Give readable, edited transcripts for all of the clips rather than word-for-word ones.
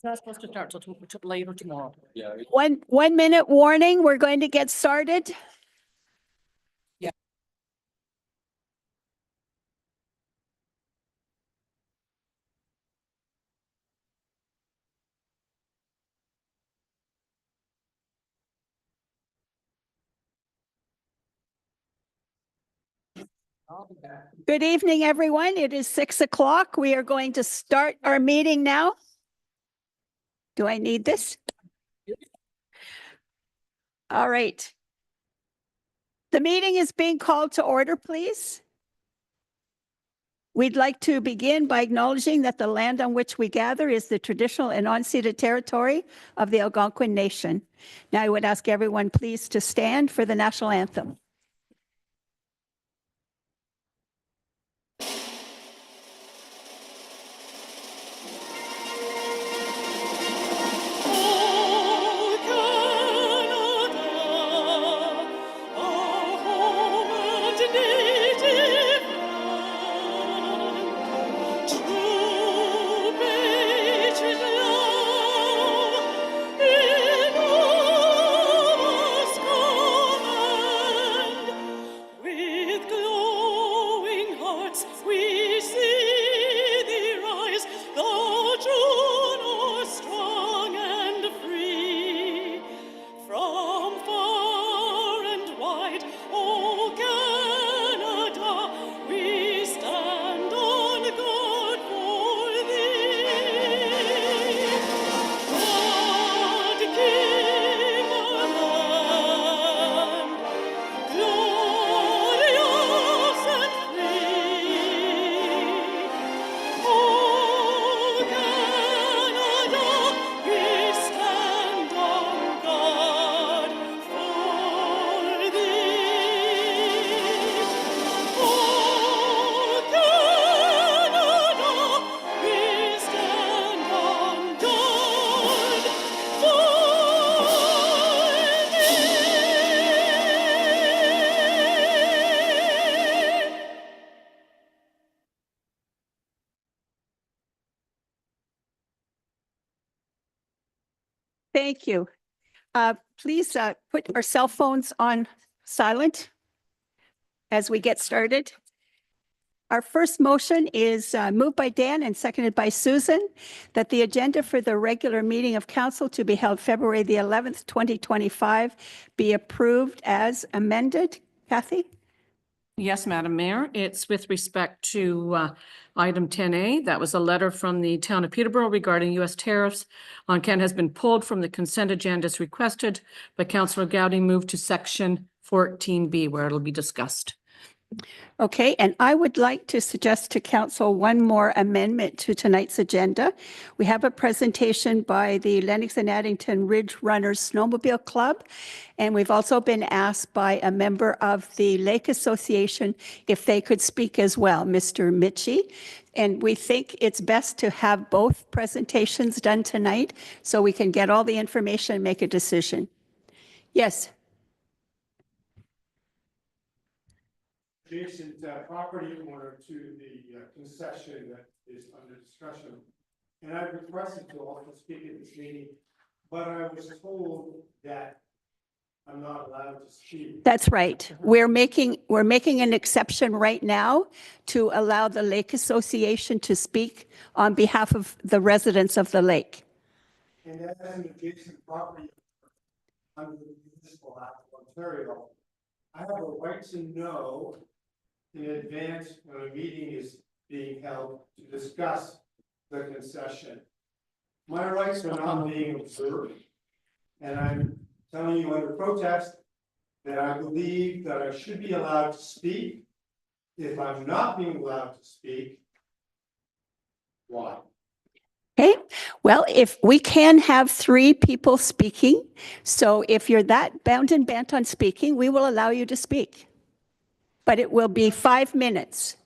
not supposed to start till later tomorrow. Yeah. 1 minute warning. We're going to get started. I'll be back. Good evening, everyone. It is 6 o'clock. We are going to start our meeting now. Do I need this? All right. The meeting is being called to order, please. We'd like to begin by acknowledging that the land on which we gather is the traditional and unceded territory of the Algonquin Nation. Now I would ask everyone please to stand for the national anthem. Thank you. Please put our cell phones on silent as we get started. Our first motion is moved by Dan and seconded by Susan, that the agenda for the regular meeting of council to be held February the 11th, 2025 be approved as amended. Kathy? Yes, Madam Mayor. It's with respect to item 10A. That was a letter from the town of Peterborough regarding U.S. tariffs on Canada has been pulled from the consent agenda as requested by Councillor Gowdy, moved to section 14B where it'll be discussed. Okay, and I would like to suggest to council one more amendment to tonight's agenda. We have a presentation by the Lennox and Addington Ridge Runners Snowmobile Club, and we've also been asked by a member of the Lake Association if they could speak as well, Mr. Mitchie. And we think it's best to have both presentations done tonight so we can get all the information and make a decision. Yes. Adjacent property owner to the concession that is under discussion. And I requested to also speak at this meeting, but I was told that I'm not allowed to speak. That's right. We're making an exception right now to allow the Lake Association to speak on behalf of the residents of the lake. And as an adjacent property under the Municipal Act of Ontario, I have a right to know in advance when a meeting is being held to discuss the concession. My rights are not being observed, and I'm telling you under protest that I believe that I should be allowed to speak. If I'm not being allowed to speak, why? Okay, well, if we can have 3 people speaking, so if you're that bound and bent on speaking, we will allow you to speak. But it will be 5 minutes.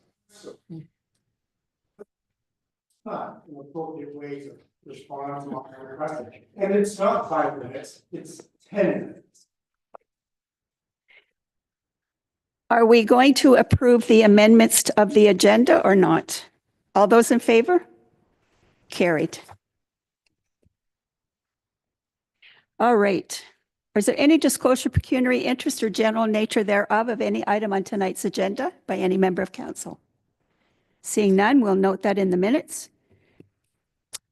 Not an appropriate way to respond to my request. And it's not 5 minutes, it's 10 minutes. Are we going to approve the amendments of the agenda or not? All those in favor? Carried. All right. Is there any disclosure, pecuniary interest, or general nature thereof of any item on tonight's agenda by any member of council? Seeing none, we'll note that in the minutes.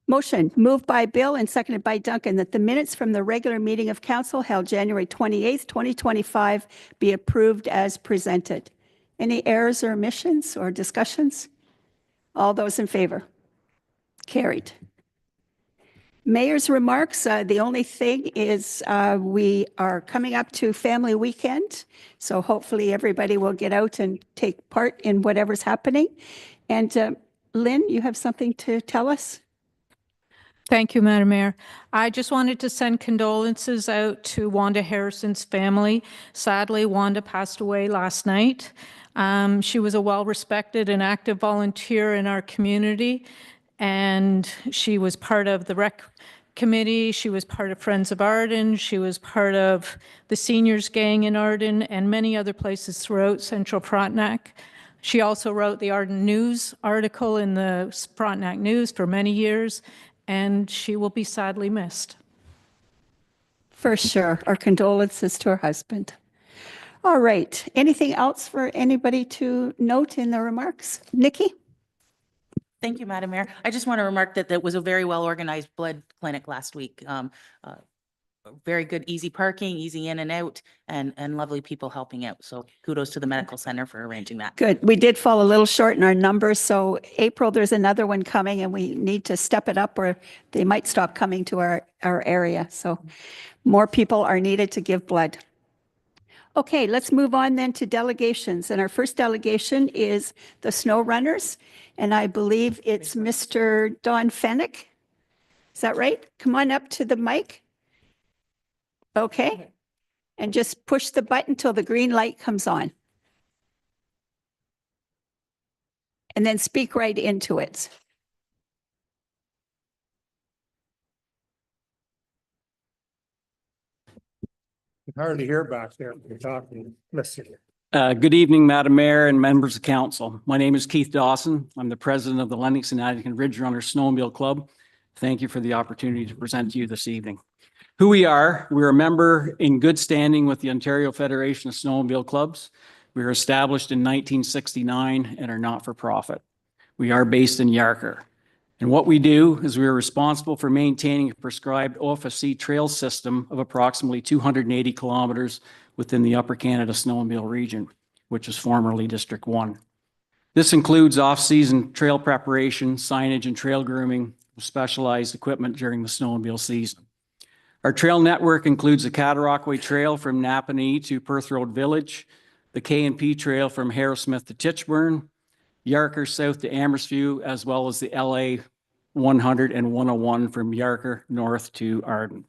Motion moved by Bill and seconded by Duncan that the minutes from the regular meeting of council held January 28th, 2025 be approved as presented. Any errors or omissions or discussions? All those in favor? Carried. Mayor's remarks. The only thing is we are coming up to family weekend, so hopefully everybody will get out and take part in whatever's happening. And Lynn, you have something to tell us? Thank you, Madam Mayor. I just wanted to send condolences out to Wanda Harrison's family. Sadly, Wanda passed away last night. She was a well-respected and active volunteer in our community, and she was part of the rec committee. She was part of Friends of Arden. She was part of the seniors gang in Arden and many other places throughout Central Frontenac. She also wrote the Arden News article in the Frontenac News for many years, and she will be sadly missed. For sure. Our condolences to her husband. All right. Anything else for anybody to note in the remarks? Nikki? Thank you, Madam Mayor. I just want to remark that that was a very well-organized blood clinic last week. Very good, easy parking, easy in and out, and lovely people helping out. So kudos to the medical center for arranging that. Good. We did fall a little short in our numbers. So April, there's another one coming and we need to step it up or they might stop coming to our area. So more people are needed to give blood. Okay, let's move on then to delegations. And our first delegation is the Snow Runners. And I believe it's Mr. Don Fennick. Is that right? Come on up to the mic. Okay. And just push the button till the green light comes on. And then speak right into it. It's hard to hear back there when you're talking. Listen. Good evening, Madam Mayor and members of council. My name is Keith Dawson. I'm the president of the Lennox and Addington Ridge Runner Snowmobile Club. Thank you for the opportunity to present to you this evening. Who we are, we're a member in good standing with the Ontario Federation of Snowmobile Clubs. We were established in 1969 and are not for profit. We are based in Yarker. And what we do is we are responsible for maintaining a prescribed OFSC trail system of approximately 280 kilometers within the Upper Canada Snowmobile region, which is formerly District 1. This includes off-season trail preparation, signage, and trail grooming with specialized equipment during the snowmobile season. Our trail network includes the Cataraqui Trail from Napanee to Perth Road Village, the K&P Trail from Harrowsmith to Titchburn, Yarker south to Amherstview, as well as the LA 100 and 101 from Yarker north to Arden.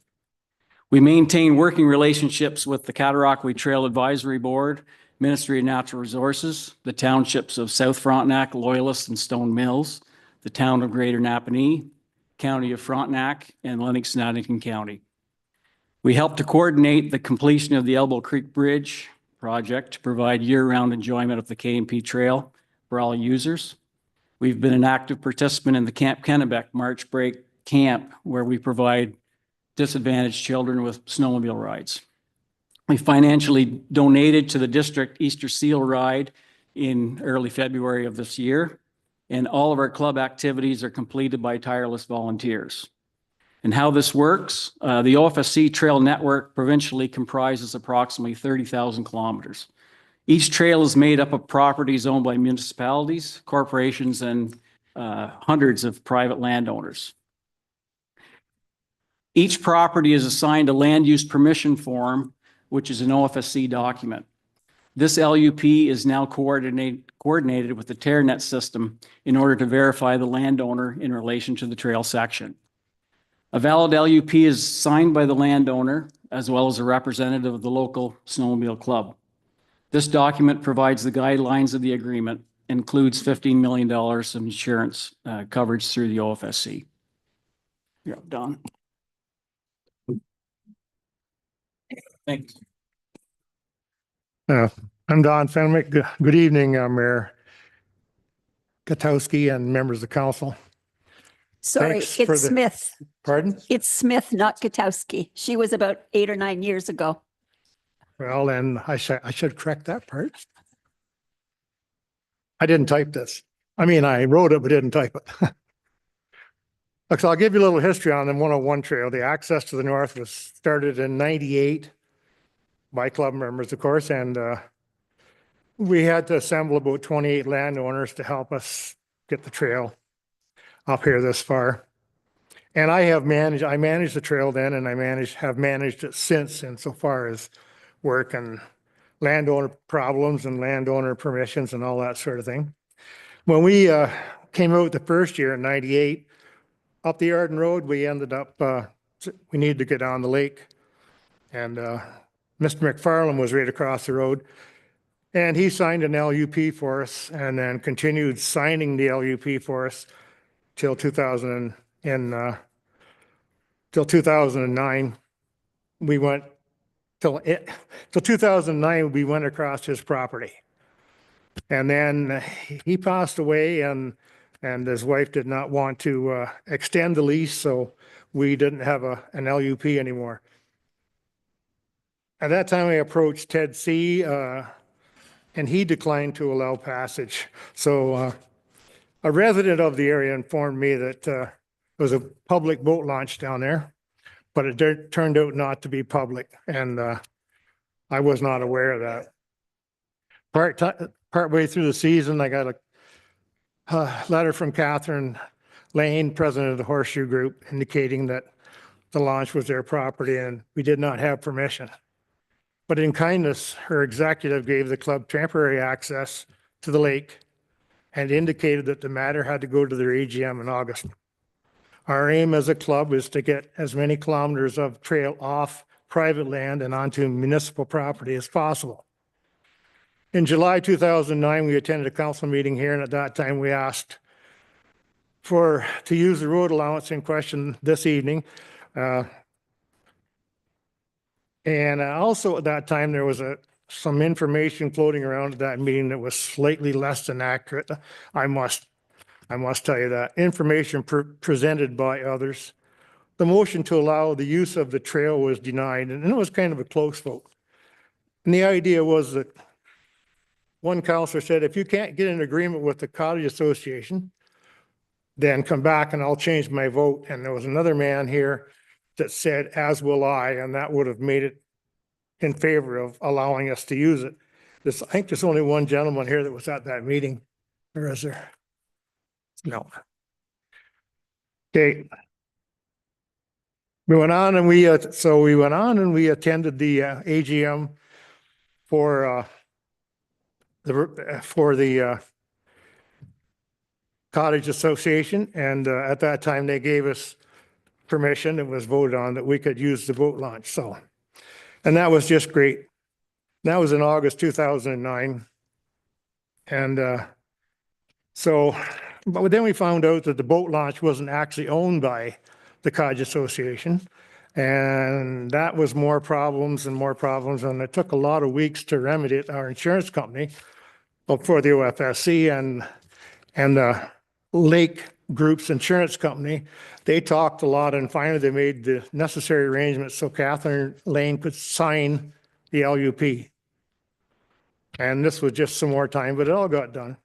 We maintain working relationships with the Cataraqui Trail Advisory Board, Ministry of Natural Resources, the townships of South Frontenac, Loyalist, and Stone Mills, the town of Greater Napanee, County of Frontenac, and Lennox and Addington County. We help to coordinate the completion of the Elbow Creek Bridge project to provide year-round enjoyment of the K&P Trail for all users. We've been an active participant in the Camp Kennebec March Break Camp, where we provide disadvantaged children with snowmobile rides. We financially donated to the district Easter Seal Ride in early February of this year, and all of our club activities are completed by tireless volunteers. And how this works, the OFSC trail network provincially comprises approximately 30,000 kilometers. Each trail is made up of properties owned by municipalities, corporations, and hundreds of private landowners. Each property is assigned a land use permission form, which is an OFSC document. This LUP is now coordinated with the TerraNet system in order to verify the landowner in relation to the trail section. A valid LUP is signed by the landowner as well as a representative of the local snowmobile club. This document provides the guidelines of the agreement, includes $15 million of insurance coverage through the OFSC. You're up, Don. Thanks. I'm Don Fenwick. Good evening, Mayor Katowski and members of council. Sorry, Thanks for it's the- Smith. Pardon? It's Smith, not Katowski. She was about 8 or 9 years ago. Well, then I should correct that part. I didn't type this. I mean, I wrote it, but didn't type it. Look, so I'll give you a little history on the 101 trail. The access to the north was started in 98 by club members, of course, and we had to assemble about 28 landowners to help us get the trail up here this far. And I managed the trail then, and have managed it since insofar as work and landowner problems and landowner permissions and all that sort of thing. When we came out the first year in 98, up the Arden Road, we ended up, we needed to get down the lake. And Mr. McFarland was right across the road. And he signed an LUP for us and then continued signing the LUP for us till 2009. We went till 2009, we went across his property. And then he passed away and his wife did not want to extend the lease, so we didn't have an LUP anymore. At that time, I approached Ted C., and he declined to allow passage. So a resident of the area informed me that there was a public boat launch down there, but it turned out not to be public, and I was not aware of that. Partway through the season, I got a letter from Catherine Lane, president of the Horseshoe Group, indicating that the launch was their property and we did not have permission. But in kindness, her executive gave the club temporary access to the lake and indicated that the matter had to go to their AGM in August. Our aim as a club is to get as many kilometers of trail off private land and onto municipal property as possible. In July 2009, we attended a council meeting here, and at that time we asked to use the road allowance in question this evening. And also at that time, there was some information floating around at that meeting that was slightly less than accurate. I must tell you that. Information presented by others. The motion to allow the use of the trail was denied, and it was kind of a close vote. And the idea was that one councillor said, if you can't get an agreement with the Cottage Association, then come back and I'll change my vote. And there was another man here that said, as will I, and that would have made it in favor of allowing us to use it. I think there's only one gentleman here that was at that meeting. Or is there? No. Okay. We went on and we attended the AGM for the Cottage Association, and at that time they gave us permission. It was voted on that we could use the boat launch. So, and that was just great. That was in August 2009, and but then we found out that the boat launch wasn't actually owned by the Cottage Association, and that was more problems, and it took a lot of weeks to remedy it. Our insurance company, for the OFSC and the Lake Group's insurance company, they talked a lot, and finally they made the necessary arrangements so Catherine Lane could sign the LUP. And this was just some more time, but it all got done.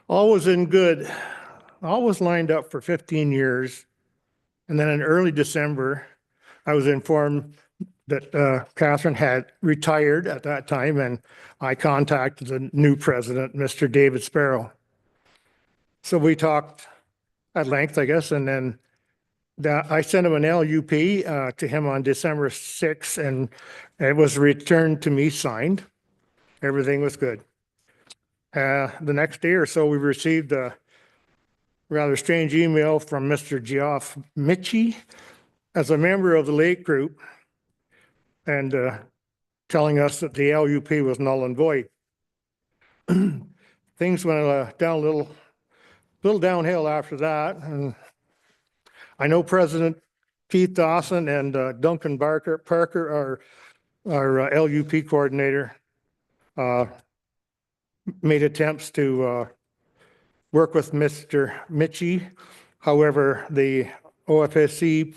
All was in good, all was lined up for 15 years. And then in early December, I was informed that Catherine had retired at that time, and I contacted the new president, Mr. David Sparrow. So we talked at length, I guess, and then I sent him an LUP to him on December 6th, and it was returned to me signed. Everything was good. The next day or so, we received a rather strange email from Mr. Geoff Mitchie as a member of the Lake Group, and telling us that the LUP was null and void. Things went down a little downhill after that, and I know President Keith Dawson and Duncan Parker, our LUP coordinator, made attempts to work with Mr. Mitchie However, the OFSC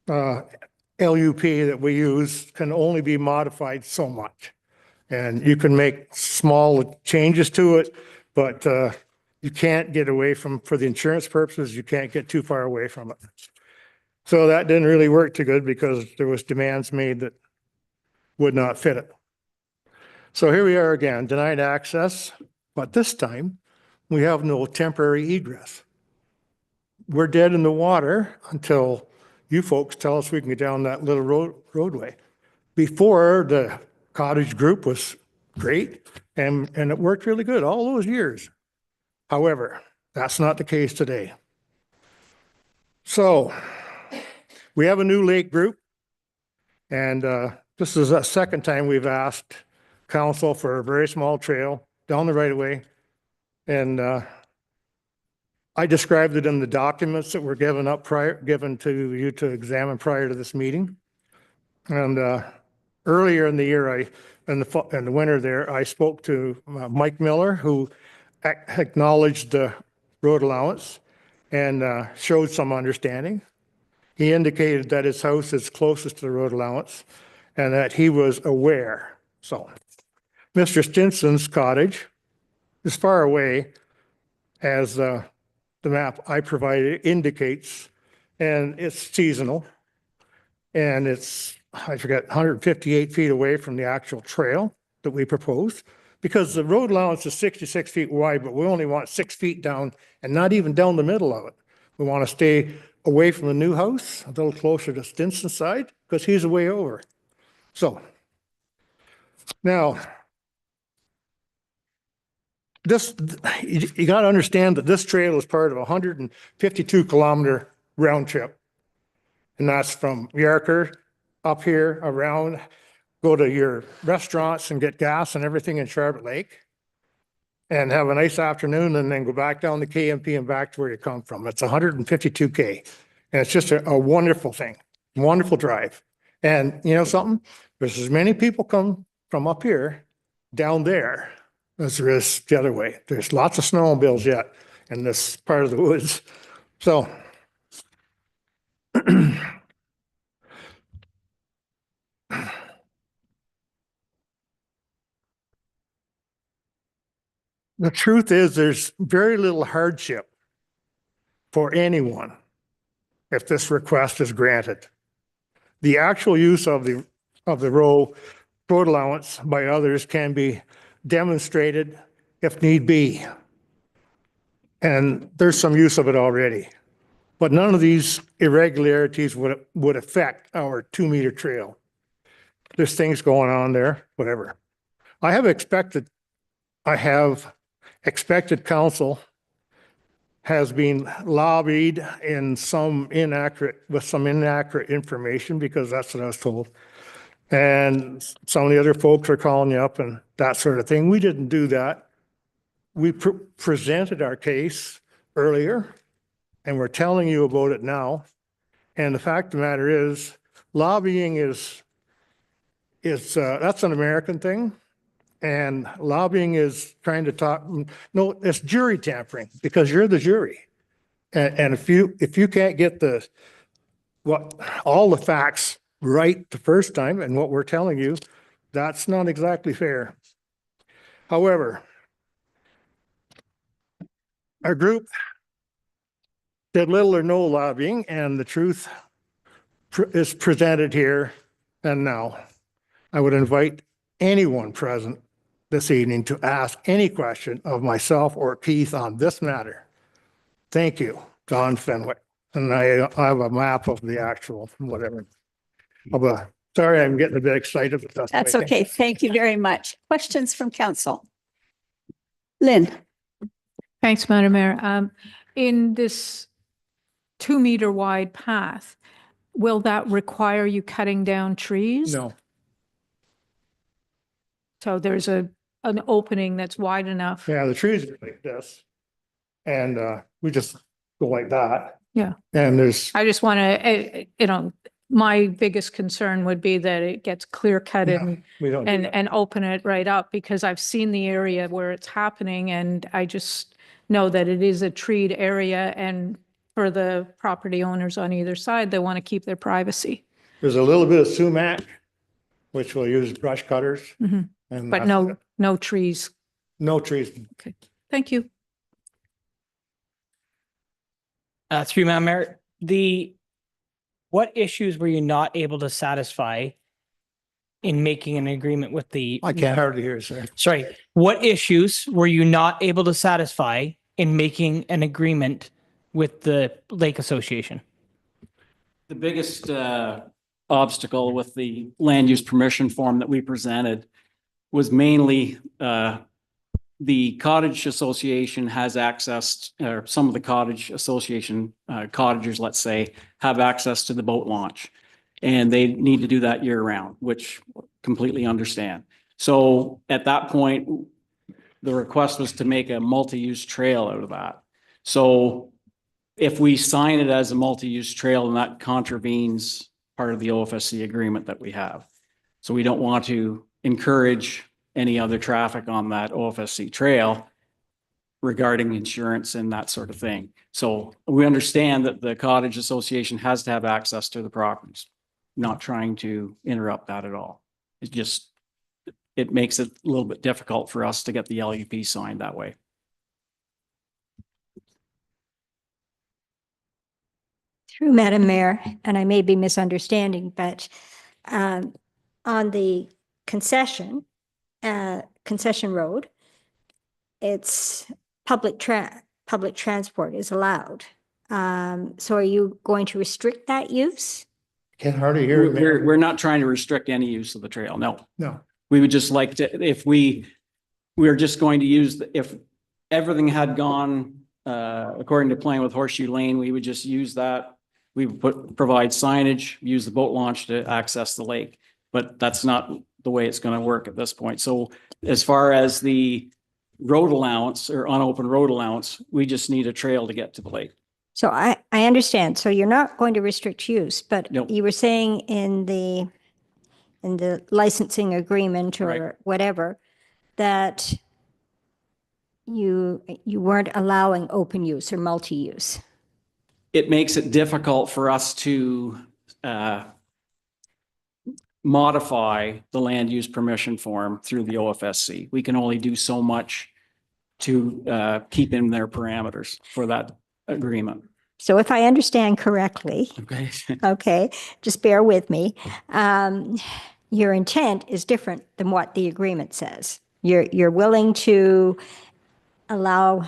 LUP that we use can only be modified so much. And you can make small changes to it, but you can't get away from, for the insurance purposes, you can't get too far away from it. So that didn't really work too good because there was demands made that would not fit it. So here we are again, denied access, but this time we have no temporary egress. We're dead in the water until you folks tell us we can get down that little roadway. Before, the cottage group was great and it worked really good all those years. However, that's not the case today. So we have a new lake group, and this is the second time we've asked council for a very small trail down the right of way. And I described it in the documents that were given to you to examine prior to this meeting. And earlier in the year, in the winter there, I spoke to Mike Miller, who acknowledged the road allowance and showed some understanding. He indicated that his house is closest to the road allowance and that he was aware. So Mr. Stinson's cottage is far away, as the map I provided indicates, and it's seasonal. And it's, I forget, 158 feet away from the actual trail that we proposed, because the road allowance is 66 feet wide, but we only want 6 feet down and not even down the middle of it. We want to stay away from the new house, a little closer to Stinson's side, because he's a way over. So now, this, you got to understand that this trail is part of a 152-kilometer round trip. And that's from Yarker up here around, go to your restaurants and get gas and everything in Charlotte Lake and have a nice afternoon and then go back down the KMP and back to where you come from. It's 152K. And it's just a wonderful thing, wonderful drive. And you know something? There's as many people come from up here down there as there is the other way. There's lots of snowmobiles yet in this part of the woods. So the truth is there's very little hardship for anyone if this request is granted. The actual use of the road allowance by others can be demonstrated if need be. And there's some use of it already. But none of these irregularities would affect our 2-meter trail. There's things going on there, whatever. I have expected council has been lobbied in with some inaccurate information, because that's what I was told. And some of the other folks are calling you up and that sort of thing. We didn't do that. We presented our case earlier and we're telling you about it now. And the fact of the matter is, lobbying is that's an American thing. And lobbying is trying to talk, no, it's jury tampering, because you're the jury. And if you can't get all the facts right the first time and what we're telling you, that's not exactly fair. However, our group did little or no lobbying, and the truth is presented here and now. I would invite anyone present this evening to ask any question of myself or Keith on this matter. Thank you, Don Fenwick. And I have a map of the actual whatever. Sorry, I'm getting a bit excited. But That's okay. Thank you very much. Questions from council? Lynn? Thanks, Madam Mayor. In this 2-meter wide path, will that require you cutting down trees? No. So there's an opening that's wide enough. Yeah, the trees are like this. And we just go like that. Yeah. And there's. I just want to, my biggest concern would be that it gets clear cut and We don't do that. and open it right up, because I've seen the area where it's happening and I just know that it is a treed area, and for the property owners on either side. They want to keep their privacy. There's a little bit of sumac, which we'll use brush cutters. Mhm. And But that's it. no trees. No trees. Thank you. Through Madam Mayor, what issues were you not able to satisfy in making an agreement with the? I can't hardly hear, sir. Sorry, what issues were you not able to satisfy in making an agreement with the Lake Association? The biggest obstacle with the land use permission form that we presented was mainly the cottage association has access, or some of the cottage association cottagers, let's say, have access to the boat launch. And they need to do that year round, which completely understand. So at that point, the request was to make a multi-use trail out of that. So if we sign it as a multi-use trail, then that contravenes part of the OFSC agreement that we have. So we don't want to encourage any other traffic on that OFSC trail regarding insurance and that sort of thing. So we understand that the cottage association has to have access to the properties, not trying to interrupt that at all. It makes it a little bit difficult for us to get the LUP signed that way. Through Madam Mayor, and I may be misunderstanding, but on the concession road, it's public transport is allowed. So are you going to restrict that use? Can't hardly hear you, Mayor. We're not trying to restrict any use of the trail, no. No. We would just like to, if we're just going to use, if everything had gone according to plan with Horseshoe Lane, we would just use that. We would provide signage, use the boat launch to access the lake, but that's not the way it's going to work at this point. So as far as the road allowance or unopened road allowance, we just need a trail to get to the lake. So I understand. So you're not going to restrict use, but Nope. you were saying in the licensing agreement or Right. whatever, that you weren't allowing open use or multi-use. It makes it difficult for us to modify the land use permission form through the OFSC. We can only do so much to keep in their parameters for that agreement. So if I understand correctly, Okay. okay, just bear with me. Your intent is different than what the agreement says. You're willing to allow,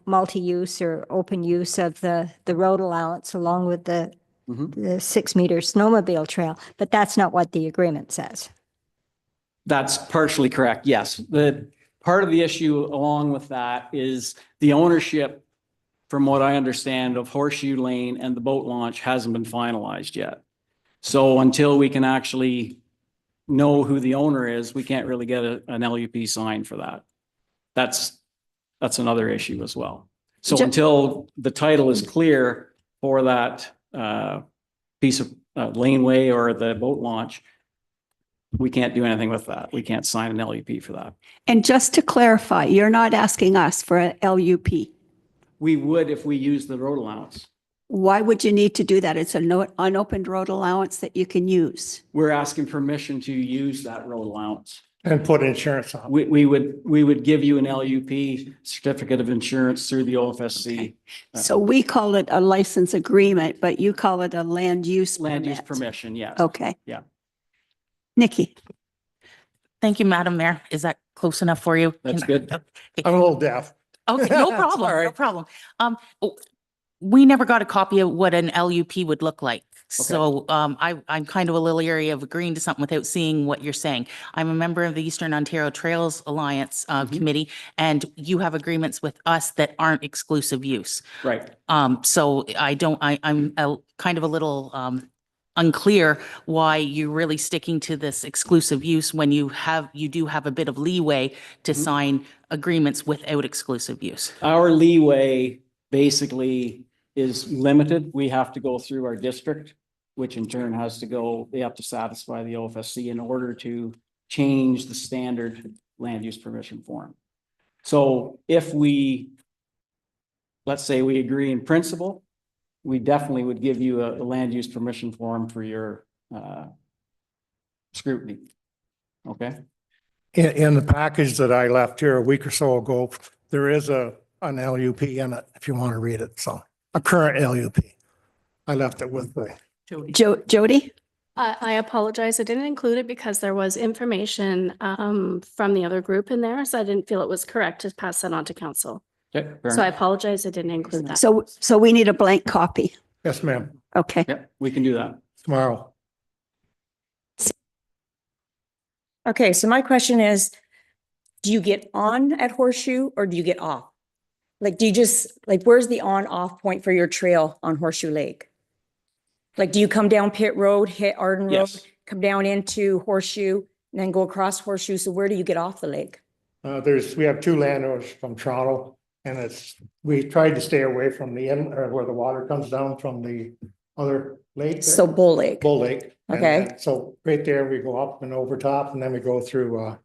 multi-use or open use of the road allowance along with the 6-meter snowmobile trail, but that's not what the agreement says. That's partially correct. Yes. The part of the issue along with that is the ownership, from what I understand, of Horseshoe Lane and the boat launch hasn't been finalized yet. So until we can actually know who the owner is, we can't really get an LUP signed for that. That's another issue as well. So until the title is clear for that piece of laneway or the boat launch, we can't do anything with that. We can't sign an LUP for that. And just to clarify, you're not asking us for an LUP. We would if we use the road allowance. Why would you need to do that? It's an unopened road allowance that you can use. We're asking permission to use that road allowance. And put insurance on. We would give you an LUP, certificate of insurance through the OFSC. So we call it a license agreement, but you call it a land use Land use permit. permission, yes. Okay. Yeah. Nikki, Thank you, Madam Mayor. Is that close enough for you? That's good. I'm a little deaf. Okay, no problem, no problem. We never got a copy of what an LUP would look like. So I'm kind of a little leery of agreeing to something without seeing what you're saying. I'm a member of the Eastern Ontario Trails Alliance Committee, and you have agreements with us that aren't exclusive use. Right. So I'm kind of a little unclear why you're really sticking to this exclusive use when you do have a bit of leeway to sign agreements without exclusive use. Our leeway basically is limited. We have to go through our district, which in turn they have to satisfy the OFSC in order to change the standard land use permission form. So if let's say we agree in principle we definitely would give you a land use permission form for your scrutiny. Okay? In the package that I left here a week or so ago, there is an LUP in it, if you want to read it. So a current LUP. I left it with the, Jody? I apologize. I didn't include it because there was information from the other group in there, so I didn't feel it was correct to pass that on to council. Okay, fair So I enough. apologize. I didn't include that. So we need a blank copy. yes, ma'am, Okay. Yep, we can do that. tomorrow. Okay, so my question is, do you get on at Horseshoe or do you get off? Like, do you just, like, where's the on-off point for your trail on Horseshoe Lake? Like, do you come down Pitt Road, hit Arden Road, Yes. come down into Horseshoe, and then go across Horseshoe? So where do you get off the lake? We have two landowners from Toronto, and we tried to stay away from where the water comes down from the other lake. there. So Bull Lake. Bull Lake. Okay. So right there, we go up and over top, and then we go through,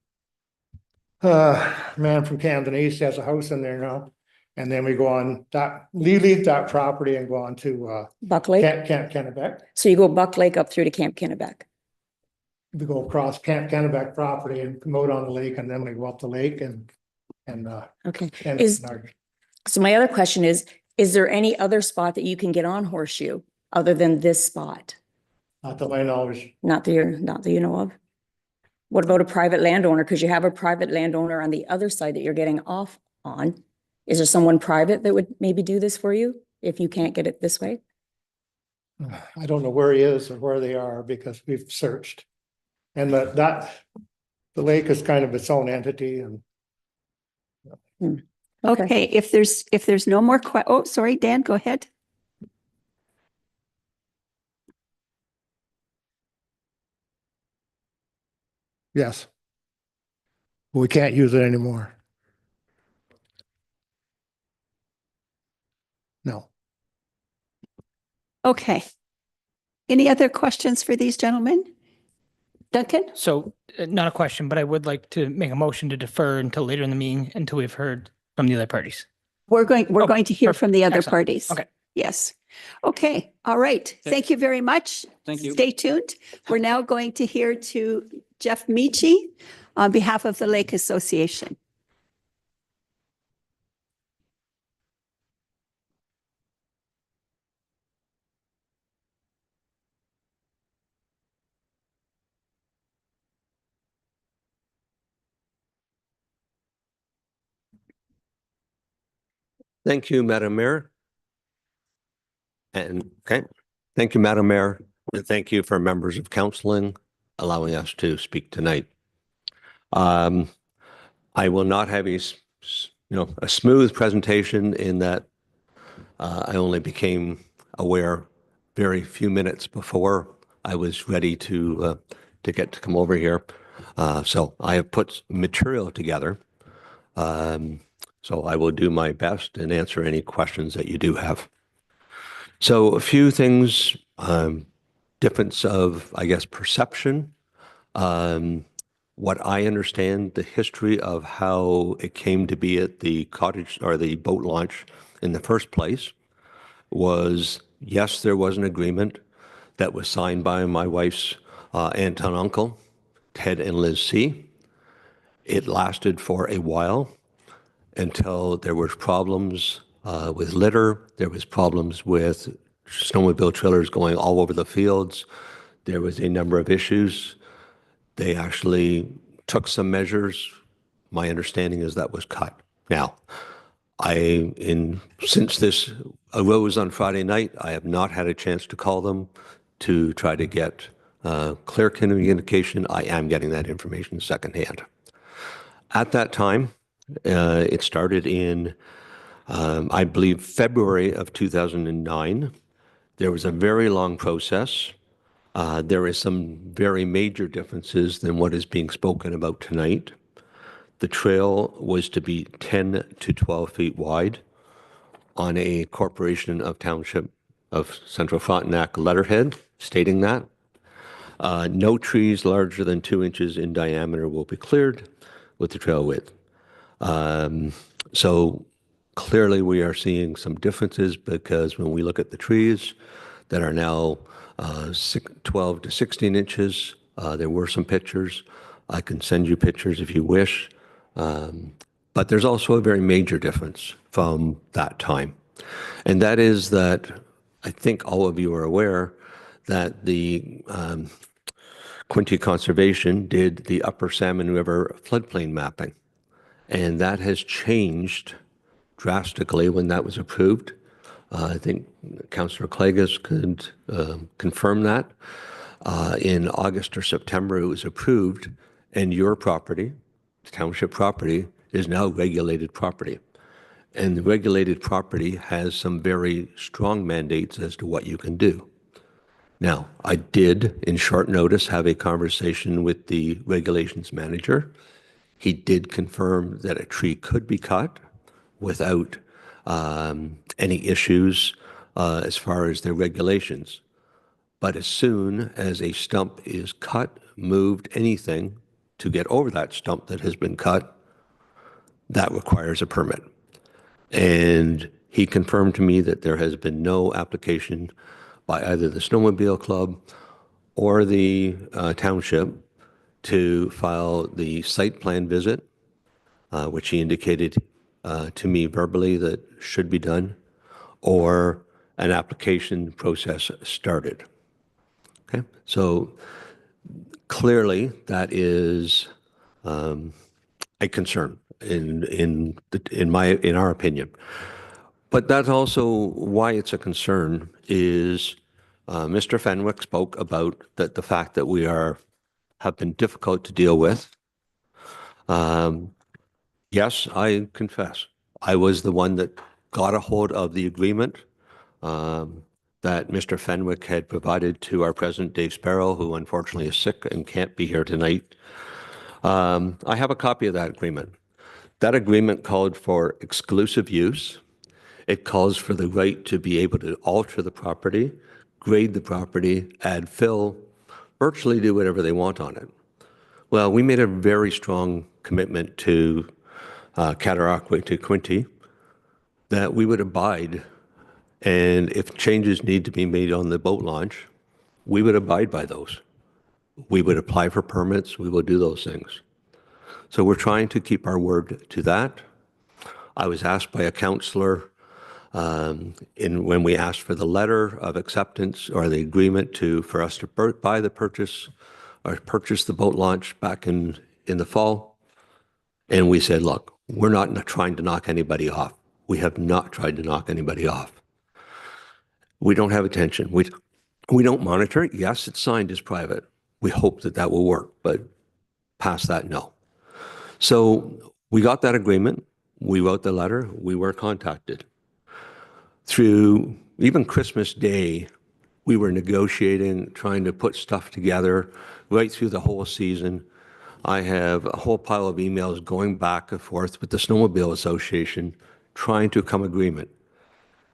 man from Camden East has a house in there now. And then we go on leave that property and go on to, Buck Lake. Camp Kennebec. So you go Buck Lake up through to Camp Kennebec. We go across Camp Kennebec property and come out on the lake, and then we go up the lake and. Okay. and So my other question is there any other spot that you can get on Horseshoe other than this spot? Not that my knowledge. Not that you know of? What about a private landowner? Because you have a private landowner on the other side that you're getting off on. Is there someone private that would maybe do this for you if you can't get it this way? I don't know where he is or where they are because we've searched. And the lake is kind of its own entity and. Okay, if there's no more oh, sorry, Dan, go ahead. Yes. We can't use it anymore. No. Okay. Any other questions for these gentlemen? Duncan? So not a question, but I would like to make a motion to defer until later in the meeting until we've heard from the other parties. We're going to hear from the other Excellent. parties. Okay. Yes. Okay, all right. Thank you very much. Thank you. Stay tuned. We're now going to hear to Jeff Michi on behalf of the Lake Association. Thank you, Madam Mayor. And thank you, Madam Mayor. And thank you for members of council allowing us to speak tonight. I will not have a smooth presentation in that I only became aware very few minutes before I was ready to get to come over here. So I have put material together. So I will do my best and answer any questions that you do have. So a few things, difference of, I guess, perception. What I understand, the history of how it came to be at the cottage or the boat launch in the first place was, yes, there was an agreement that was signed by my wife's aunt and uncle, Ted and Liz C. It lasted for a while until there were problems with litter. There was problems with snowmobile trailers going all over the fields. There was a number of issues. They actually took some measures. My understanding is that was cut. Now, since this arose on Friday night, I have not had a chance to call them to try to get clear communication. I am getting that information secondhand. At that time, it started in, I believe, February of 2009. There was a very long process. There is some very major differences than what is being spoken about tonight. The trail was to be 10 to 12 feet wide on a Corporation of Township of Central Frontenac letterhead stating that. No trees larger than 2 inches in diameter will be cleared with the trail width. So Clearly, we are seeing some differences because when we look at the trees that are now 12 to 16 inches, there were some pictures. I can send you pictures if you wish. But there's also a very major difference from that time. And that is that I think all of you are aware that the Quinte Conservation did the Upper Salmon River floodplain mapping. And that has changed drastically when that was approved. I think Councillor Klages could confirm that. In August or September, it was approved, and your property, township property, is now regulated property. And the regulated property has some very strong mandates as to what you can do. Now, I did, in short notice, have a conversation with the regulations manager. He did confirm that a tree could be cut without any issues as far as their regulations. But as soon as a stump is cut, moved, anything to get over that stump that has been cut, that requires a permit. And he confirmed to me that there has been no application by either the Snowmobile Club or the Township to file the site plan visit, which he indicated to me verbally that should be done, or an application process started. Okay, so clearly that is a concern in our opinion. But that's also why it's a concern is Mr. Fenwick spoke about the fact that we have been difficult to deal with. Yes, I confess, I was the one that got a hold of the agreement that Mr. Fenwick had provided to our president, Dave Sparrow, who unfortunately is sick and can't be here tonight. I have a copy of that agreement. That agreement called for exclusive use. It calls for the right to be able to alter the property, grade the property, add fill, virtually do whatever they want on it. Well, we made a very strong commitment to Cataraqui, to Quinte, that we would abide, and if changes need to be made on the boat launch, we would abide by those. We would apply for permits, we will do those things. So we're trying to keep our word to that. I was asked by a councillor when we asked for the letter of acceptance or the agreement for us to buy the purchase or purchase the boat launch back in the fall. And we said, look, we're not trying to knock anybody off. We have not tried to knock anybody off. We don't have attention. We don't monitor it. Yes, it's signed as private. We hope that that will work, but past that, no. So we got that agreement. We wrote the letter. We were contacted. Through even Christmas Day, we were negotiating, trying to put stuff together right through the whole season. I have a whole pile of emails going back and forth with the Snowmobile Association, trying to come agreement.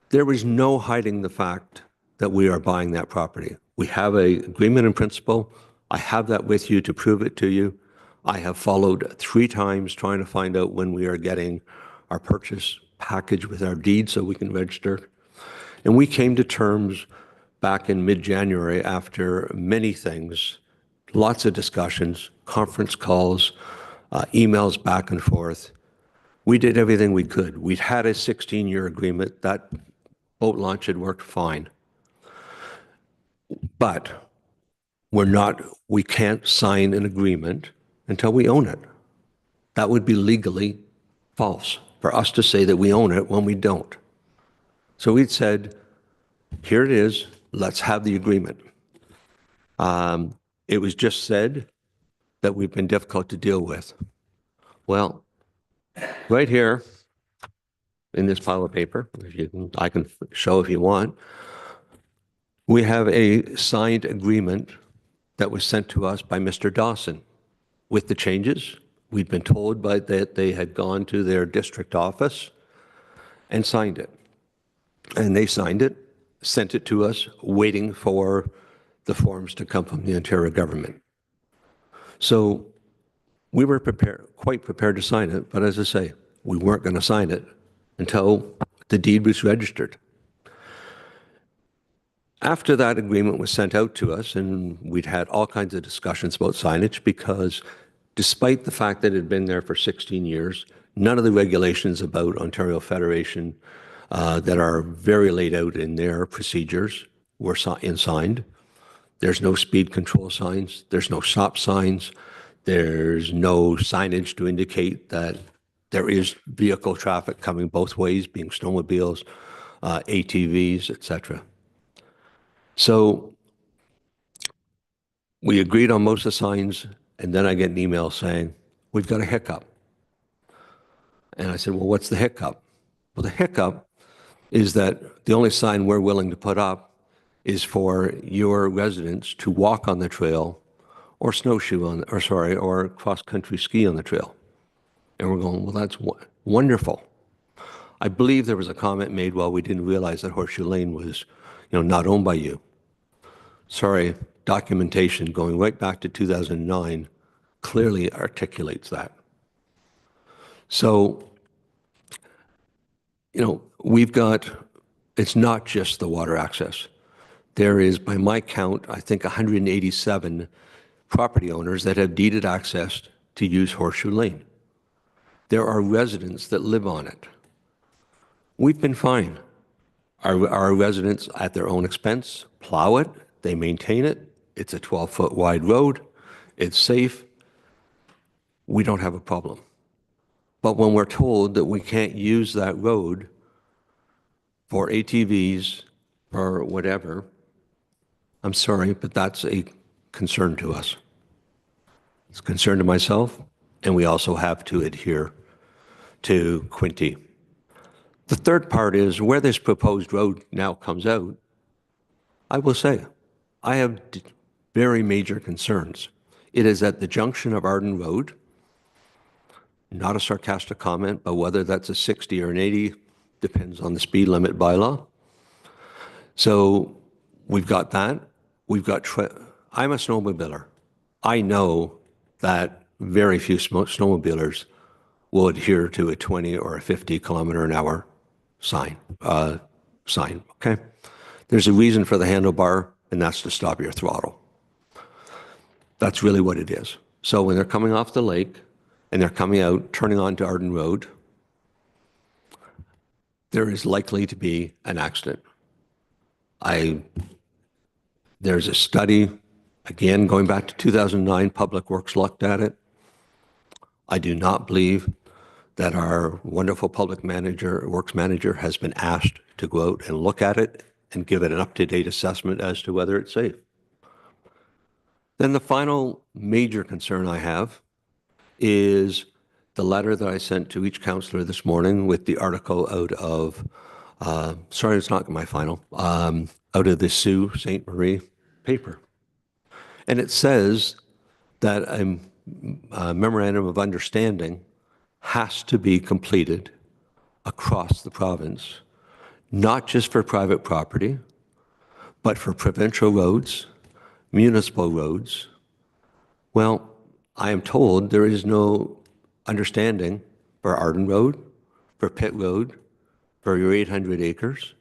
There was no hiding the fact that we are buying that property. We have an agreement in principle. I have that with you to prove it to you. I have followed 3 times trying to find out when we are getting our purchase package with our deed so we can register. And we came to terms back in mid-January after many things, lots of discussions, conference calls, emails back and forth. We did everything we could. We'd had a 16-year agreement. That boat launch had worked fine. But we can't sign an agreement until we own it. That would be legally false for us to say that we own it when we don't. So we'd said, here it is, let's have the agreement. It was just said that we've been difficult to deal with. Well, right here in this pile of paper, I can show if you want, we have a signed agreement that was sent to us by Mr. Dawson with the changes. We'd been told that they had gone to their district office and signed it. And they signed it, sent it to us, waiting for the forms to come from the Ontario government. So we were quite prepared to sign it, but as I say, we weren't going to sign it until the deed was registered. After that agreement was sent out to us, and we'd had all kinds of discussions about signage, because despite the fact that it had been there for 16 years, none of the regulations about Ontario Federation that are very laid out in their procedures were signed. There's no speed control signs. There's no stop signs. There's no signage to indicate that there is vehicle traffic coming both ways, being snowmobiles, ATVs, etc. So we agreed on most of the signs, and then I get an email saying, we've got a hiccup. And I said, well, what's the hiccup? Well, the hiccup is that the only sign we're willing to put up is for your residents to walk on the trail or snowshoe on, or cross-country ski on the trail. And we're going, well, that's wonderful. I believe there was a comment made, well, we didn't realize that Horseshoe Lane was, not owned by you. Sorry, documentation going right back to 2009 clearly articulates that. So, we've got, it's not just the water access. There is, by my count, I think 187 property owners that have deeded access to use Horseshoe Lane. There are residents that live on it. We've been fine. Our residents, at their own expense, plow it, they maintain it. It's a 12-foot wide road. It's safe. We don't have a problem. But when we're told that we can't use that road for ATVs or whatever, I'm sorry, but that's a concern to us. It's a concern to myself, and we also have to adhere to Quinte. The third part is where this proposed road now comes out, I will say, I have very major concerns. It is at the junction of Arden Road, not a sarcastic comment, but whether that's a 60 or an 80 depends on the speed limit bylaw. So we've got that. We've got, I'm a snowmobiler. I know that very few snowmobilers will adhere to a 20 or a 50 kilometer an hour sign, okay? There's a reason for the handlebar, and that's to stop your throttle. That's really what it is. So when they're coming off the lake and they're coming out, turning onto Arden Road, there is likely to be an accident. There's a study, again, going back to 2009, Public Works looked at it. I do not believe that our wonderful public works manager has been asked to go out and look at it and give it an up-to-date assessment as to whether it's safe. Then the final major concern I have is the letter that I sent to each councillor this morning with the article out of, sorry, it's not my final, out of the Sault Ste. Marie paper. And it says that a memorandum of understanding has to be completed across the province, not just for private property, but for provincial roads, municipal roads. Well, I am told there is no understanding for Arden Road, for Pitt Road, for your 800 acres.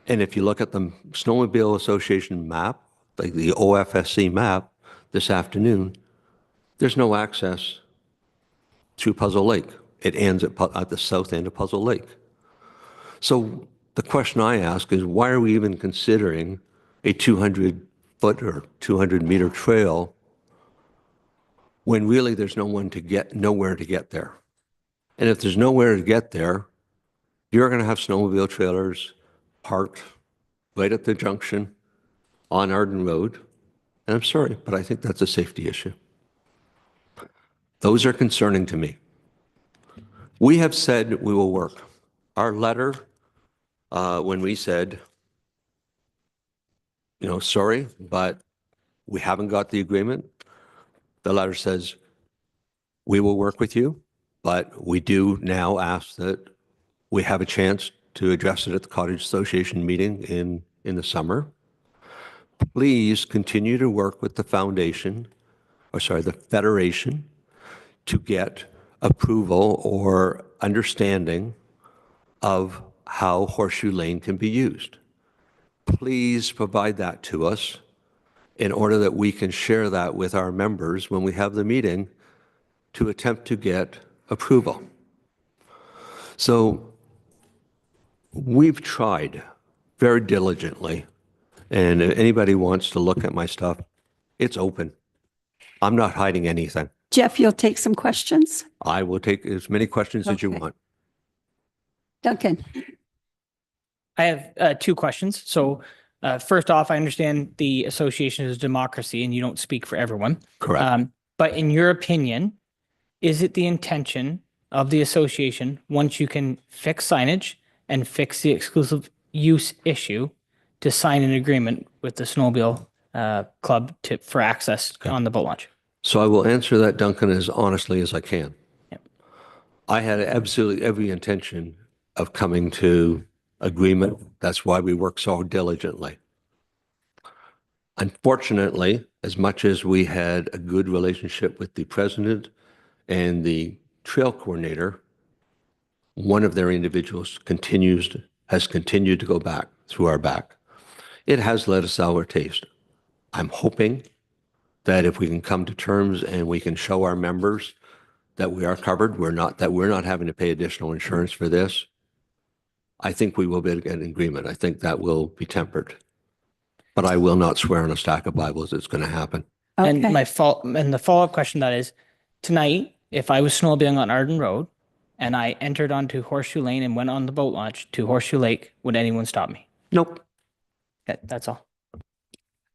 And if you look at the Snowmobile Association map, like the OFSC map this afternoon, there's no access through Puzzle Lake. It ends at the south end of Puzzle Lake. So the question I ask is, why are we even considering a 200-foot or 200-meter trail when really there's nowhere to get there? And if there's nowhere to get there, you're going to have snowmobile trailers parked right at the junction on Arden Road. And I'm sorry, but I think that's a safety issue. Those are concerning to me. We have said we will work. Our letter, when we said, sorry, but we haven't got the agreement, the letter says, we will work with you, but we do now ask that we have a chance to address it at the Cottage Association meeting in the summer. Please continue to work with the foundation, the Federation, to get approval or understanding of how Horseshoe Lane can be used. Please provide that to us in order that we can share that with our members when we have the meeting to attempt to get approval. So we've tried very diligently, and if anybody wants to look at my stuff, it's open. I'm not hiding anything. Jeff, you'll take some questions? I will take as many questions as you Okay. want. Duncan? I have two questions. So first off, I understand the association is democracy and you don't speak for everyone. Correct. But in your opinion, is it the intention of the association, once you can fix signage and fix the exclusive use issue, to sign an agreement with the snowmobile club for access on the boat launch? So I will answer that, Duncan, as honestly as I can. Yep. I had absolutely every intention of coming to agreement. That's why we work so diligently. Unfortunately, as much as we had a good relationship with the president and the trail coordinator, one of their individuals has continued to go back through our back. It has led a sour taste. I'm hoping that if we can come to terms and we can show our members that we are covered, we're not having to pay additional insurance for this, I think we will be able to get an agreement. I think that will be tempered. But I will not swear on a stack of Bibles it's going to happen. And Okay. the follow-up question that is, tonight, if I was snowmobiling on Arden Road and I entered onto Horseshoe Lane and went on the boat launch to Horseshoe Lake, would anyone stop me? Nope. That's all.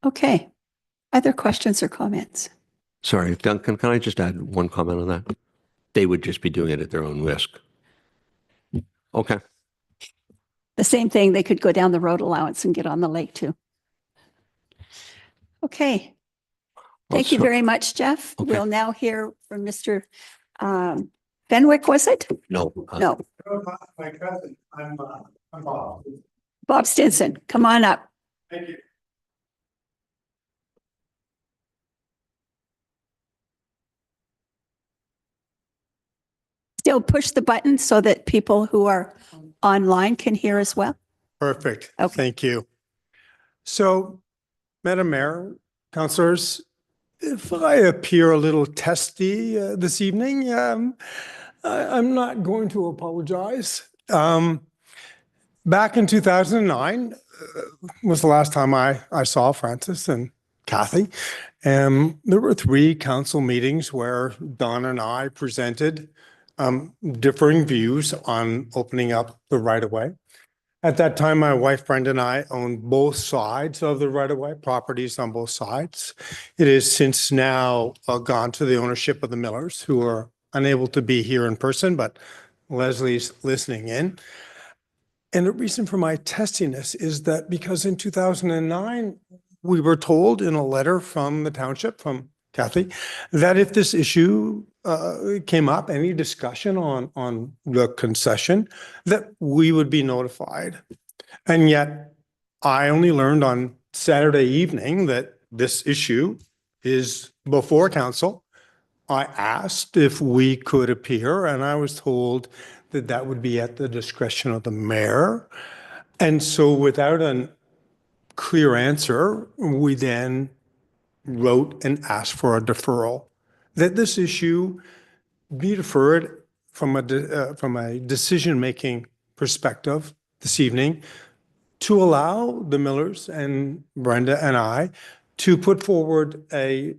Okay. Other questions or comments? Sorry, Duncan, can I just add one comment on that? They would just be doing it at their own risk. Okay. The same thing, they could go down the road allowance and get on the lake too. Okay. Thank you so- very much, Jeff. Okay. We'll now hear from Mr. Fenwick, was it? No. No, My cousin, I'm Bob. Bob Stinson, come on up. Thank you. Still push the button so that people who are online can hear as well. Perfect. Okay. Thank you. So, Madam Mayor, councillors, if I appear a little testy this evening, I'm not going to apologize. Back in 2009 was the last time I saw Francis and Kathy. There were 3 council meetings where Don and I presented differing views on opening up the right-of-way. At that time, my wife Brenda and I owned both sides of the right-of-way, properties on both sides. It has since now gone to the ownership of the Millers, who are unable to be here in person, but Leslie's listening in. And the reason for my testiness is that because in 2009, we were told in a letter from the township, from Kathy, that if this issue came up, any discussion on the concession, that we would be notified. And yet I only learned on Saturday evening that this issue is before council. I asked if we could appear, and I was told that that would be at the discretion of the mayor. And so without a clear answer, we then wrote and asked for a deferral, that this issue be deferred from a decision-making perspective this evening, to allow the Millers and Brenda and I to put forward I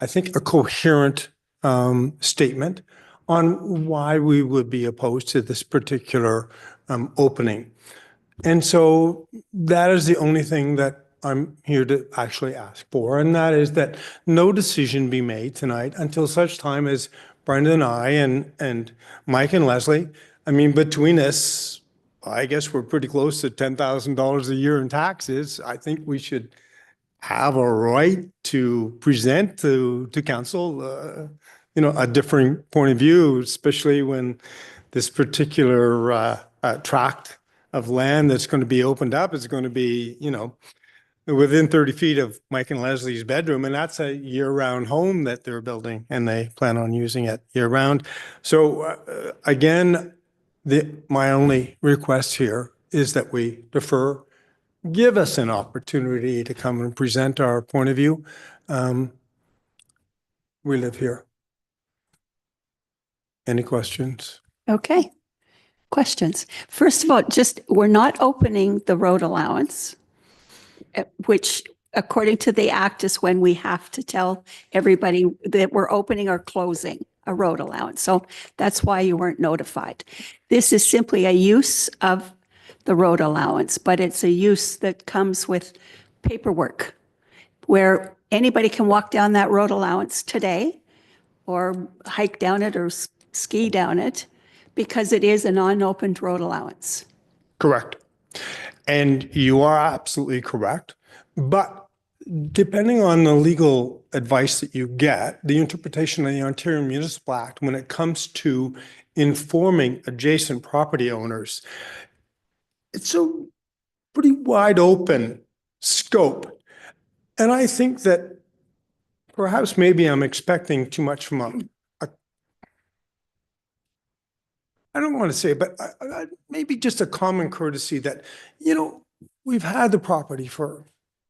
think a coherent statement on why we would be opposed to this particular opening. And so that is the only thing that I'm here to actually ask for, and that is that no decision be made tonight until such time as Brenda and I and Mike and Leslie, I mean, between us, I guess we're pretty close to $10,000 a year in taxes. I think we should have a right to present to council, a different point of view, especially when this particular tract of land that's going to be opened up is going to be, within 30 feet of Mike and Leslie's bedroom. And that's a year-round home that they're building, and they plan on using it year-round. So again, My only request here is that we defer, give us an opportunity to come and present our point of view. We live here. Any questions? Okay. Questions? First of all, we're not opening the road allowance, which according to the act is when we have to tell everybody that we're opening or closing a road allowance. So that's why you weren't notified. This is simply a use of the road allowance, but it's a use that comes with paperwork where anybody can walk down that road allowance today or hike down it or ski down it because it is an unopened road allowance. Correct. And you are absolutely correct. But depending on the legal advice that you get, the interpretation of the Ontario Municipal Act, when it comes to informing adjacent property owners, it's a pretty wide open scope. And I think that perhaps maybe I'm expecting too much from I don't want to say, but maybe just a common courtesy that, we've had the property for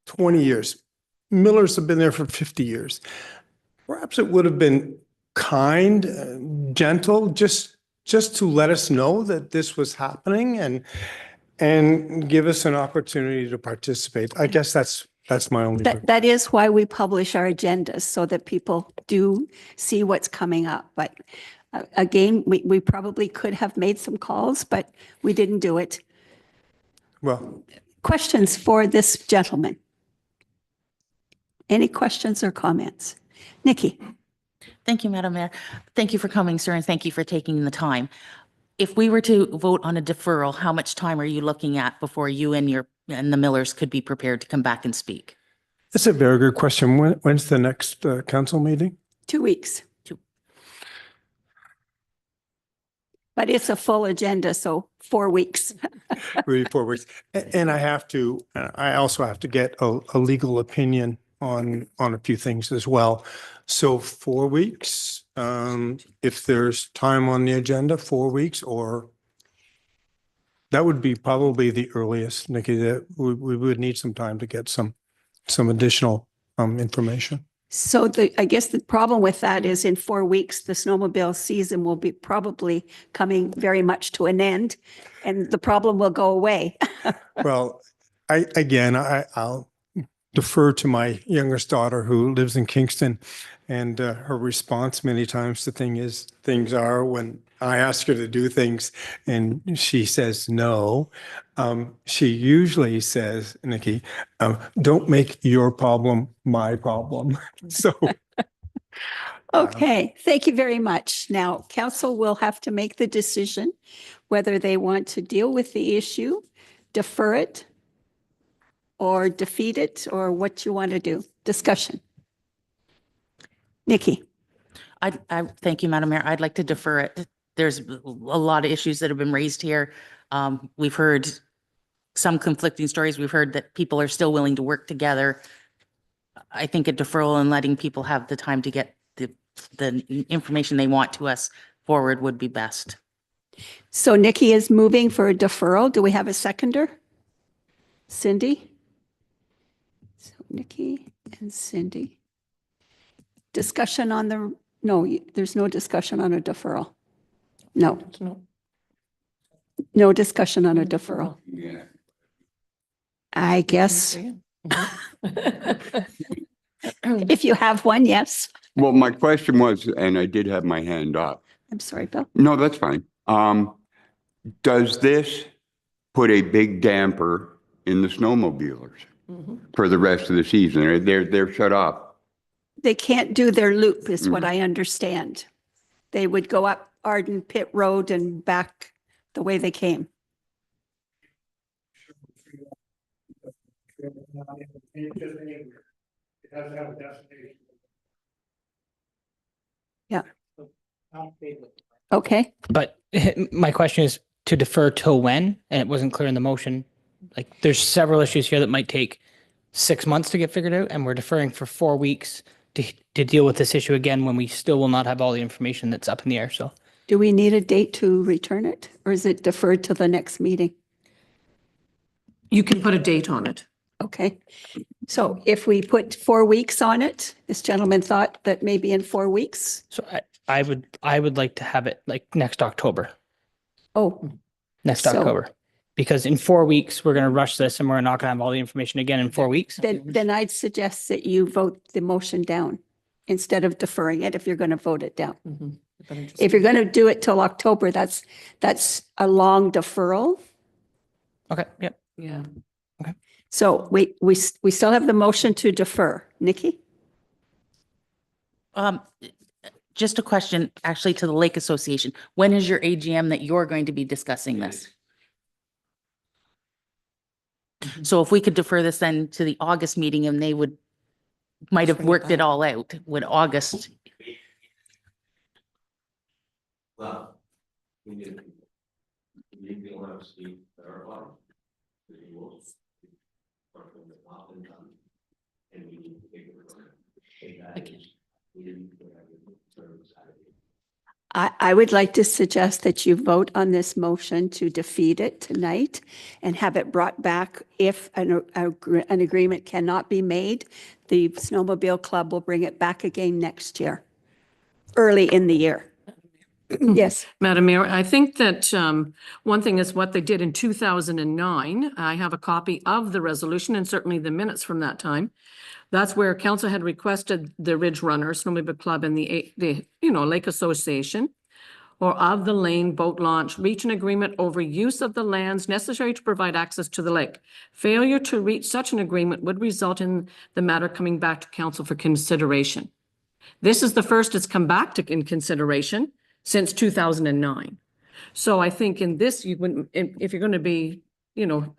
20 years. Millers have been there for 50 years. Perhaps it would have been kind, gentle, just to let us know that this was happening and give us an opportunity to participate. I guess that's my only. That is why we publish our agendas, so that people do see what's coming up. But again, we probably could have made some calls, but we didn't do it. Well, questions for this gentleman? Any questions or comments? Nikki. Thank you, Madam Mayor. Thank you for coming, sir, and thank you for taking the time. If we were to vote on a deferral, how much time are you looking at before you and the Millers could be prepared to come back and speak? That's a very good question. When's the next council meeting? 2 weeks. But it's a full agenda, so 4 weeks. Really 4 weeks. And I also have to get a legal opinion on a few things as well. So 4 weeks, if there's time on the agenda, 4 weeks, or that would be probably the earliest, Nikki, that we would need some time to get some additional information. So I guess the problem with that is in 4 weeks, the snowmobile season will be probably coming very much to an end, and the problem will go away. Well, I'll defer to my youngest daughter who lives in Kingston, and her response many times to things are when I ask her to do things and she says no. She usually says, Nikki, don't make your problem my problem. So. Okay, thank you very much. Now, council will have to make the decision whether they want to deal with the issue, defer it, or defeat it, or what you want to do. Discussion. Nikki. I thank you, Madam Mayor. I'd like to defer it. There's a lot of issues that have been raised here. We've heard some conflicting stories. We've heard that people are still willing to work together. I think a deferral and letting people have the time to get the information they want to us forward would be best. So Nikki is moving for a deferral. Do we have a seconder? Cindy? So Nikki and Cindy. Discussion on there's no discussion on a deferral. No. No discussion on a deferral. I guess. If you have one, yes. Well, my question was, and I did have my hand up. I'm sorry, Bill. No, that's fine. Does this put a big damper in the snowmobilers for the rest of the season? They're shut off. They can't do their loop is what I understand. They would go up Arden Pit Road and back the way they came. Yeah. Okay. But my question is to defer till when? And it wasn't clear in the motion. Like there's several issues here that might take 6 months to get figured out, and we're deferring for 4 weeks to deal with this issue again when we still will not have all the information that's up in the air. So Do we need a date to return it, or is it deferred to the next meeting? You can put a date on it. Okay. So if we put 4 weeks on it, this gentleman thought that maybe in 4 weeks. So I would like to have it like next October, Oh, next So- October. Because in 4 weeks, we're going to rush this and we're not going to have all the information again in 4 weeks. then I'd suggest that you vote the motion down instead of deferring it if you're going to vote it down. If you're going to do it till October, that's a long deferral. Okay, yep. Yeah. So we still have the motion to defer. Nikki? Just a question, actually, to the Lake Association. When is your AGM that you're going to be discussing this? So if we could defer this then to the August meeting and they might have worked it all out, would August? Well, we did. We did want to see their life. And we need to figure I would like to suggest that you vote on this motion to defeat it tonight and have it brought back. If an agreement cannot be made, the Snowmobile Club will bring it back again next year, early in the year. Yes. Madam Mayor, I think that one thing is what they did in 2009. I have a copy of the resolution and certainly the minutes from that time. That's where council had requested the Ridge Runners, Snowmobile Club and the Lake Association or of the lane boat launch, reach an agreement over use of the lands necessary to provide access to the lake. Failure to reach such an agreement would result in the matter coming back to council for consideration. This is the first it's come back in consideration since 2009. So I think in this, you wouldn't, if you're going to be,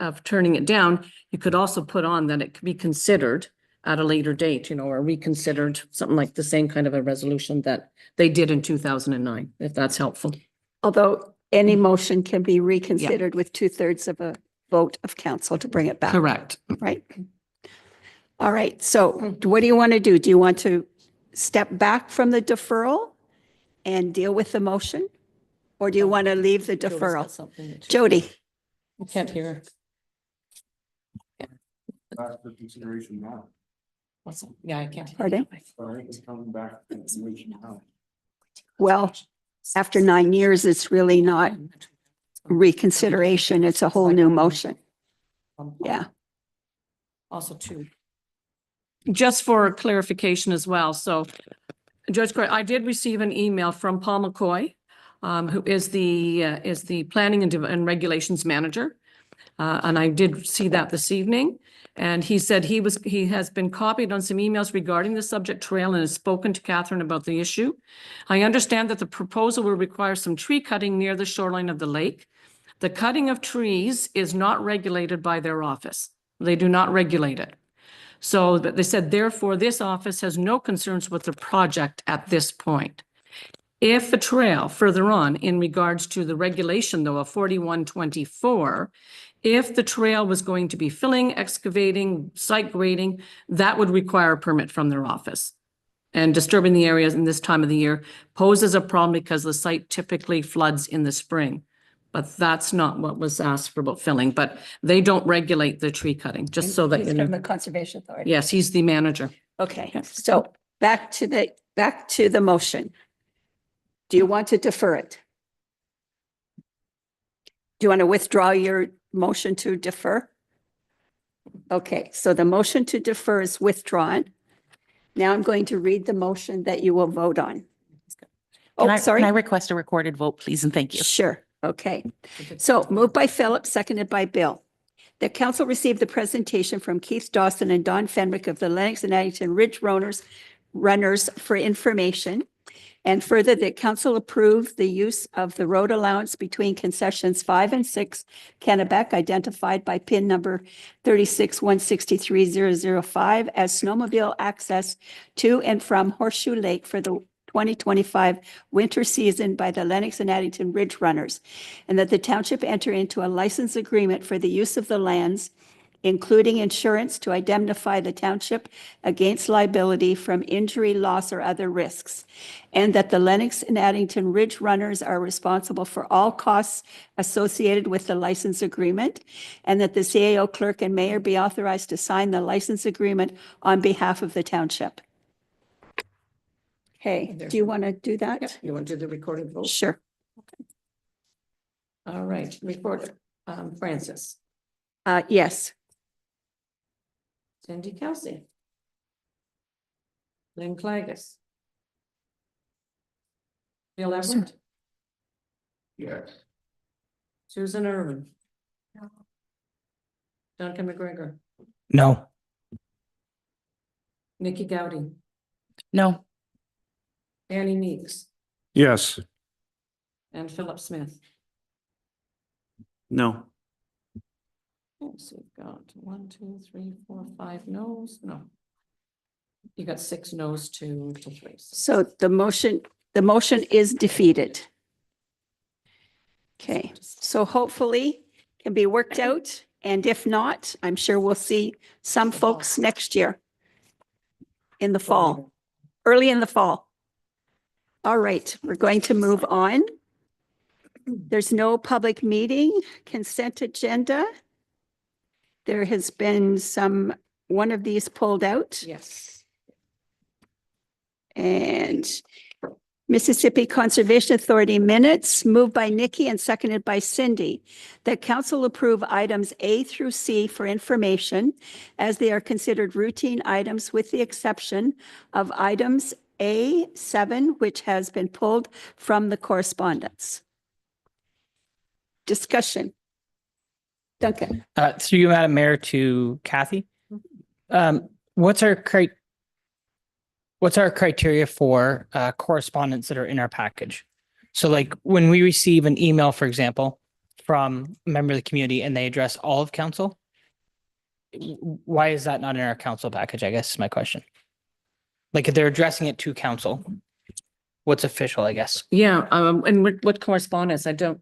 of turning it down, you could also put on that it could be considered at a later date, or reconsidered, something like the same kind of a resolution that they did in 2009, if that's helpful. Although any motion can be reconsidered with 2/3 of a vote of council to bring it back. Correct. Right. All right. So what do you want to do? Do you want to step back from the deferral and deal with the motion? Or do you want to leave the deferral? Jody? I can't hear. That's for consideration now. Yeah, I can't. Pardon? It's coming back. to consideration now. Well, after 9 years, it's really not reconsideration. It's a whole new motion. Yeah. Also too. Just for clarification as well, so Judge Court, I did receive an email from Paul McCoy, who is the Planning and Regulations Manager. And I did see that this evening. And he said he has been copied on some emails regarding the subject trail and has spoken to Catherine about the issue. I understand that the proposal will require some tree cutting near the shoreline of the lake. The cutting of trees is not regulated by their office. They do not regulate it. So they said, therefore, this office has no concerns with the project at this point. If a trail further on in regards to the regulation, though, of 4124, if the trail was going to be filling, excavating, site grading, that would require a permit from their office. And disturbing the areas in this time of the year poses a problem because the site typically floods in the spring. But that's not what was asked for about filling, but they don't regulate the tree cutting, just so that He's you from the know. Conservation Authority. Yes, he's the manager. Okay, so back to the motion. Do you want to defer it? Do you want to withdraw your motion to defer? Okay, so the motion to defer is withdrawn. Now I'm going to read the motion that you will vote on. Sorry. Can I request a recorded vote, please, and thank you? Sure. Okay. So moved by Philip, seconded by Bill. The council received the presentation from Keith Dawson and Don Fenwick of the Lennox and Addington Ridge Runners for information. And further, the council approved the use of the road allowance between concessions 5 and 6 Kennebec, identified by PIN number 36163005 as snowmobile access to and from Horseshoe Lake for the 2025 winter season by the Lennox and Addington Ridge Runners, and that the township enter into a license agreement for the use of the lands including insurance to indemnify the township against liability from injury, loss, or other risks, and that the Lennox and Addington Ridge Runners are responsible for all costs associated with the license agreement, and that the CAO clerk and mayor be authorized to sign the license agreement on behalf of the township. Okay, do you want to do that? Yep. You want to do the recorded vote? Sure. All right, recorder, Francis, Yes. Cindy Kelsey, Lynn Clagus, Bill Everett, Yes. Susan Irwin, Duncan McGregor, No. Nikki Gowdy, No. Annie Meeks, Yes. and Philip Smith. No. So we've got 1, 2, 3, 4, 5 no's. No. You got 6 no's to 3. So the motion is defeated. Okay, so hopefully can be worked out. And if not, I'm sure we'll see some folks next year in the fall, early in the fall. All right, we're going to move on. There's no public meeting, consent agenda. There has been one of these pulled out. Yes. And Mississippi Conservation Authority minutes, moved by Nikki and seconded by Cindy, that council approve items A through C for information as they are considered routine items with the exception of items A7, which has been pulled from the correspondence. Discussion. Duncan. Through you, Madam Mayor, to Kathy. What's our criteria for correspondence that are in our package? So like when we receive an email, for example, from a member of the community and they address all of council, why is that not in our council package, I guess is my question. Like if they're addressing it to council, what's official, I guess? Yeah, and what correspondence? I don't,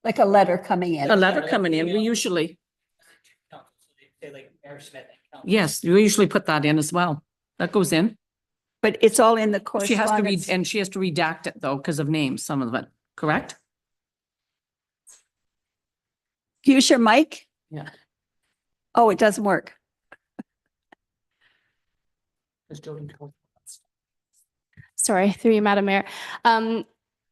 Like a letter coming in. a letter coming in, we usually, Say like Mayor Smith. yes, we usually put that in as well. That goes in. But it's all in the She has to read, correspondence. and she has to redact it though, because of names, some of it, correct? Use your mic. Yeah. Oh, it doesn't work. Sorry, through you, Madam Mayor.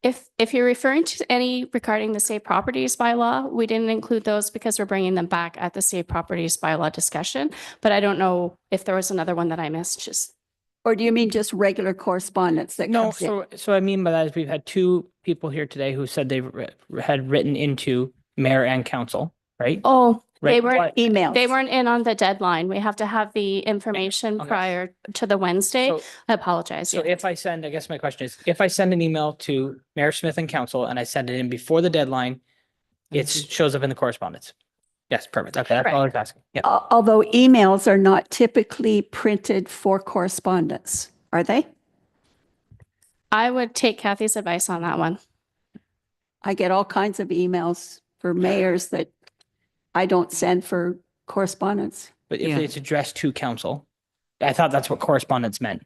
If you're referring to any regarding the safe properties bylaw, we didn't include those because we're bringing them back at the safe properties bylaw discussion. But I don't know if there was another one that I missed. Just Or do you mean just regular correspondence that No, comes in? so I mean by that is we've had 2 people here today who said they had written into mayor and council, right? oh, they Right, weren't. but- Emails. They weren't in on the deadline. We have to have the information Okay. prior to the Wednesday. So- I apologize. So yeah. if I send, I guess my question is, if I send an email to Mayor Smith and council and I send it in before the deadline, it shows up in the correspondence. Yes, perfect. Okay, that's all I was asking. Yeah. Although emails are not typically printed for correspondence, are they? I would take Kathy's advice on that one. I get all kinds of emails for mayors that I don't send for correspondence. But if Yeah. it's addressed to council, I thought that's what correspondence meant.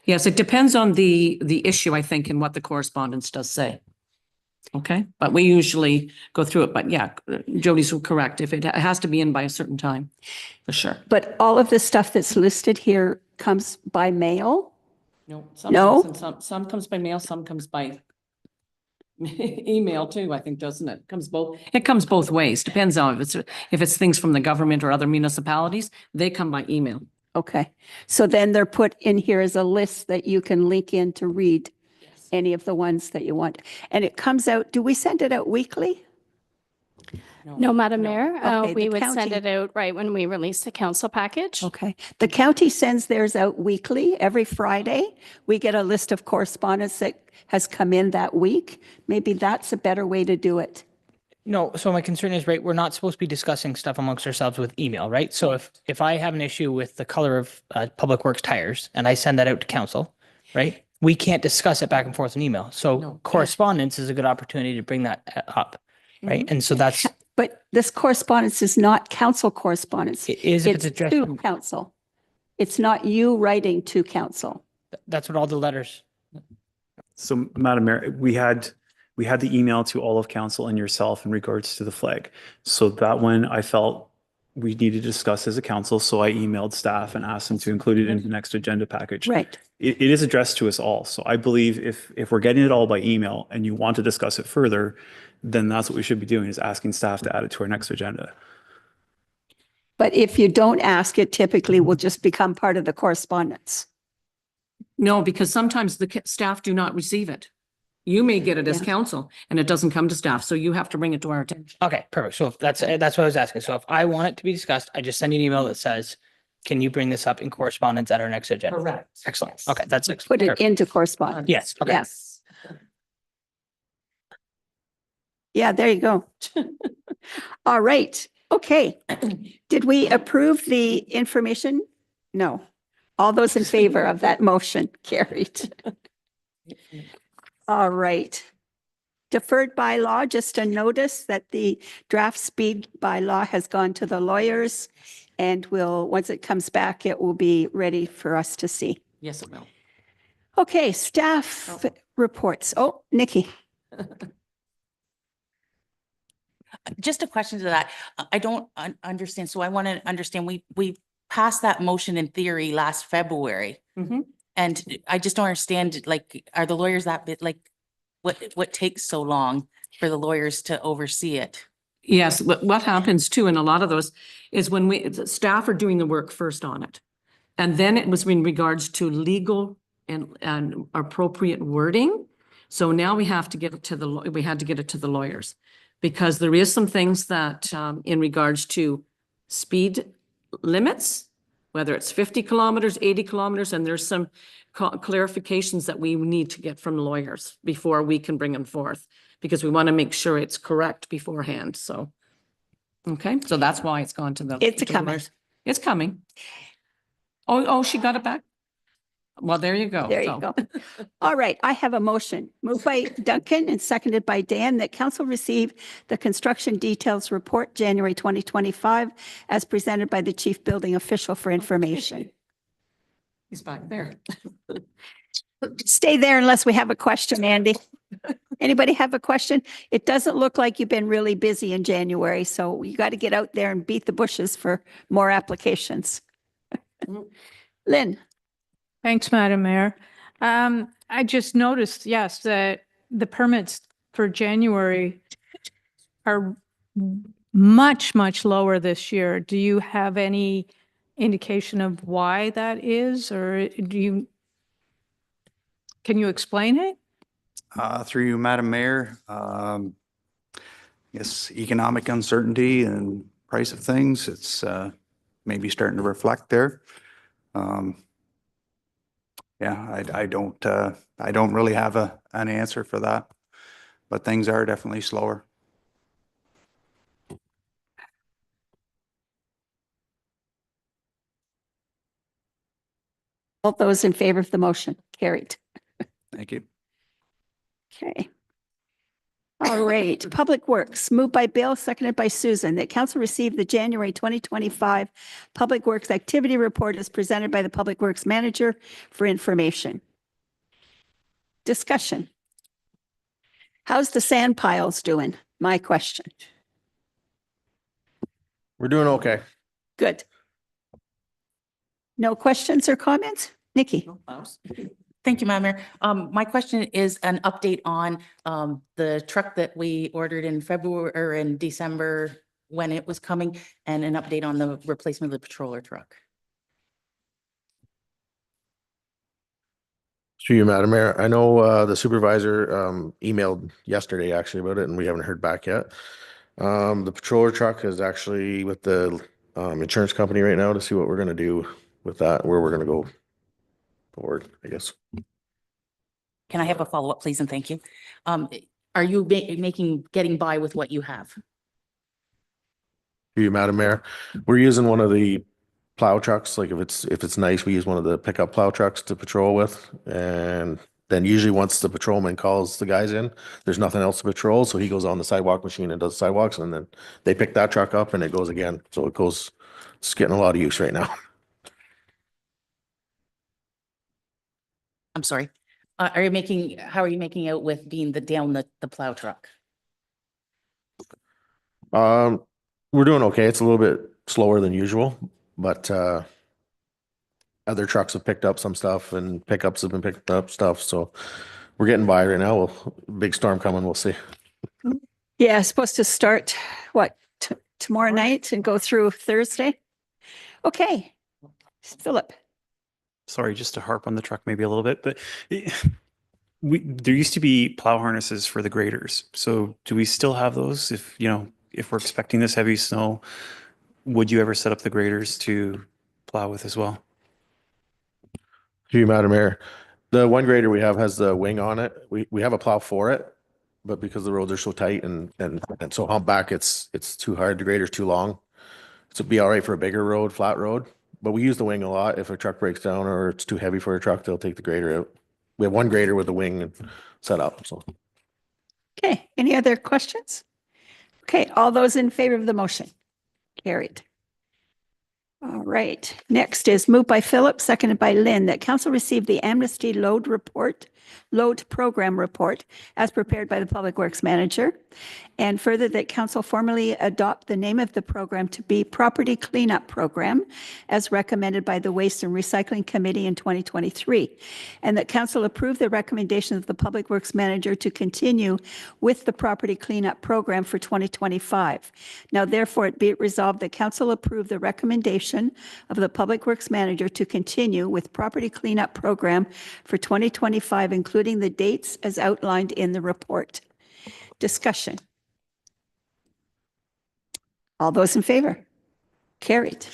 Yes, it depends on the issue, I think, and what the correspondence does say. Okay, but we usually go through it, but yeah, Jody's correct. If it has to be in by a certain time, for sure. But all of the stuff that's listed here comes by mail? No. Some No? comes in some comes by mail, some comes by email too, I think, doesn't it? It comes both ways. Depends on if it's things from the government or other municipalities, they come by email. Okay, so then they're put in here as a list that you can link in to read any of the ones that you want. And it comes out, do we send it out weekly? No, Madam Mayor, Okay, the we would send county- it out right when we release the council package. Okay, the county sends theirs out weekly, every Friday. We get a list of correspondence that has come in that week. Maybe that's a better way to do it. No, so my concern is, right, we're not supposed to be discussing stuff amongst ourselves with email, right? So if I have an issue with the color of Public Works tires and I send that out to council, right? We can't discuss it back and forth in email. So No. correspondence is a good opportunity to bring that up, right? And so that's But this correspondence is not council correspondence. It is if it's It's addressed to to, council. It's not you writing to council. that's what all the letters. So, Madam Mayor, we had the email to all of council and yourself in regards to the flag. So that one I felt we needed to discuss as a council, so I emailed staff and asked them to include it in the next agenda package. Right. It is addressed to us all. So I believe if we're getting it all by email and you want to discuss it further, then that's what we should be doing, is asking staff to add it to our next agenda. But if you don't ask, it typically will just become part of the correspondence. No, because sometimes the staff do not receive it. You may get it as Yeah. council and it doesn't come to staff, so you have to bring it to our attention. Okay, perfect. So if that's what I was asking. So if I want it to be discussed, I just send you an email that says, can you bring this up in correspondence at our next agenda? Correct. Excellent. Okay, that's it. Put it into correspondence. Yes, okay. Yes. Yeah, there you go. All right. Okay. Did we approve the information? No. All those in favor of that motion carried. All right. Deferred bylaw, just a notice that the draft speed bylaw has gone to the lawyers and once it comes back, it will be ready for us to see. Yes, it will. Okay, staff reports. Oh, Nikki. Just a question to that. I don't understand. So I want to understand, we passed that motion in theory last February. Mhm. And I just don't understand, like, are the lawyers that bit, like, what takes so long for the lawyers to oversee it? Yes, what happens too in a lot of those is when the staff are doing the work first on it. And then it was in regards to legal and appropriate wording. So now we have to get it to we had to get it to the lawyers. Because there is some things that in regards to speed limits, whether it's 50 kilometers, 80 kilometers, and there's some clarifications that we need to get from lawyers before we can bring them forth, because we want to make sure it's correct beforehand. So, okay, so that's why it's gone to the. It's to the coming. lawyers. It's coming. Oh, she got it back? Well, there you go. There you So- go. All right, I have a motion moved by Duncan and seconded by Dan that council receive the construction details report January 2025 as presented by the chief building official for information. He's back there. Stay there unless we have a question, Andy. Anybody have a question? It doesn't look like you've been really busy in January, so you got to get out there and beat the bushes for more applications. Lynn? Thanks, Madam Mayor. I just noticed, yes, that the permits for January are much, much lower this year. Do you have any indication of why that is, or can you explain it? Through you, Madam Mayor, yes, economic uncertainty and price of things, it's maybe starting to reflect there. Yeah, I don't really have an answer for that, but things are definitely slower. All those in favor of the motion carried. Thank you. Okay. All right, Public Works, moved by Bill, seconded by Susan, that council receive the January 2025 Public Works Activity Report as presented by the Public Works Manager for information. Discussion. How's the sand piles doing? My question. We're doing okay. Good. No questions or comments? Nikki? Thank you, Madam Mayor. My question is an update on the truck that we ordered in February or in December, when it was coming, and an update on the replacement of the patroller truck. Through you, Madam Mayor. I know the supervisor emailed yesterday actually about it, and we haven't heard back yet. The patroller truck is actually with the insurance company right now to see what we're going to do with that, where we're going to go forward, I guess. Can I have a follow-up, please, and thank you? Are you getting by with what you have? Through you, Madam Mayor. We're using one of the plow trucks. Like if it's nice, we use one of the pickup plow trucks to patrol with, and then usually once the patrolman calls the guys in, there's nothing else to patrol. So he goes on the sidewalk machine and does sidewalks, and then they pick that truck up and it goes again. So it's getting a lot of use right now. I'm sorry. How are you making out with being down the plow truck? We're doing okay. It's a little bit slower than usual, but other trucks have picked up some stuff and pickups have been picked up stuff. So we're getting by right now. Big storm coming. We'll see. Yeah, it's supposed to start, what, tomorrow night and go through Thursday? Okay. Philip. Sorry, just to harp on the truck maybe a little bit, but there used to be plow harnesses for the graders. So do we still have those? If we're expecting this heavy snow, would you ever set up the graders to plow with as well? To you, Madam Mayor, the one grader we have has the wing on it. We have a plow for it, but because the roads are so tight and so humpback, it's too hard. The grader's too long. So it'd be all right for a bigger road, flat road. But we use the wing a lot. If a truck breaks down or it's too heavy for a truck, they'll take the grader out. We have one grader with the wing set up. So. Okay, any other questions? Okay, all those in favor of the motion? Carried. All right, next is moved by Philip, seconded by Lynn, that council receive the amnesty load program report as prepared by the Public Works Manager. And further, that council formally adopt the name of the program to be Property Cleanup Program as recommended by the Waste and Recycling Committee in 2023. And that council approve the recommendation of the Public Works Manager to continue with the Property Cleanup Program for 2025. Now, therefore, it be it resolved that council approve the recommendation of the Public Works Manager to continue with Property Cleanup Program for 2025, including the dates as outlined in the report. Discussion. All those in favor? Carried.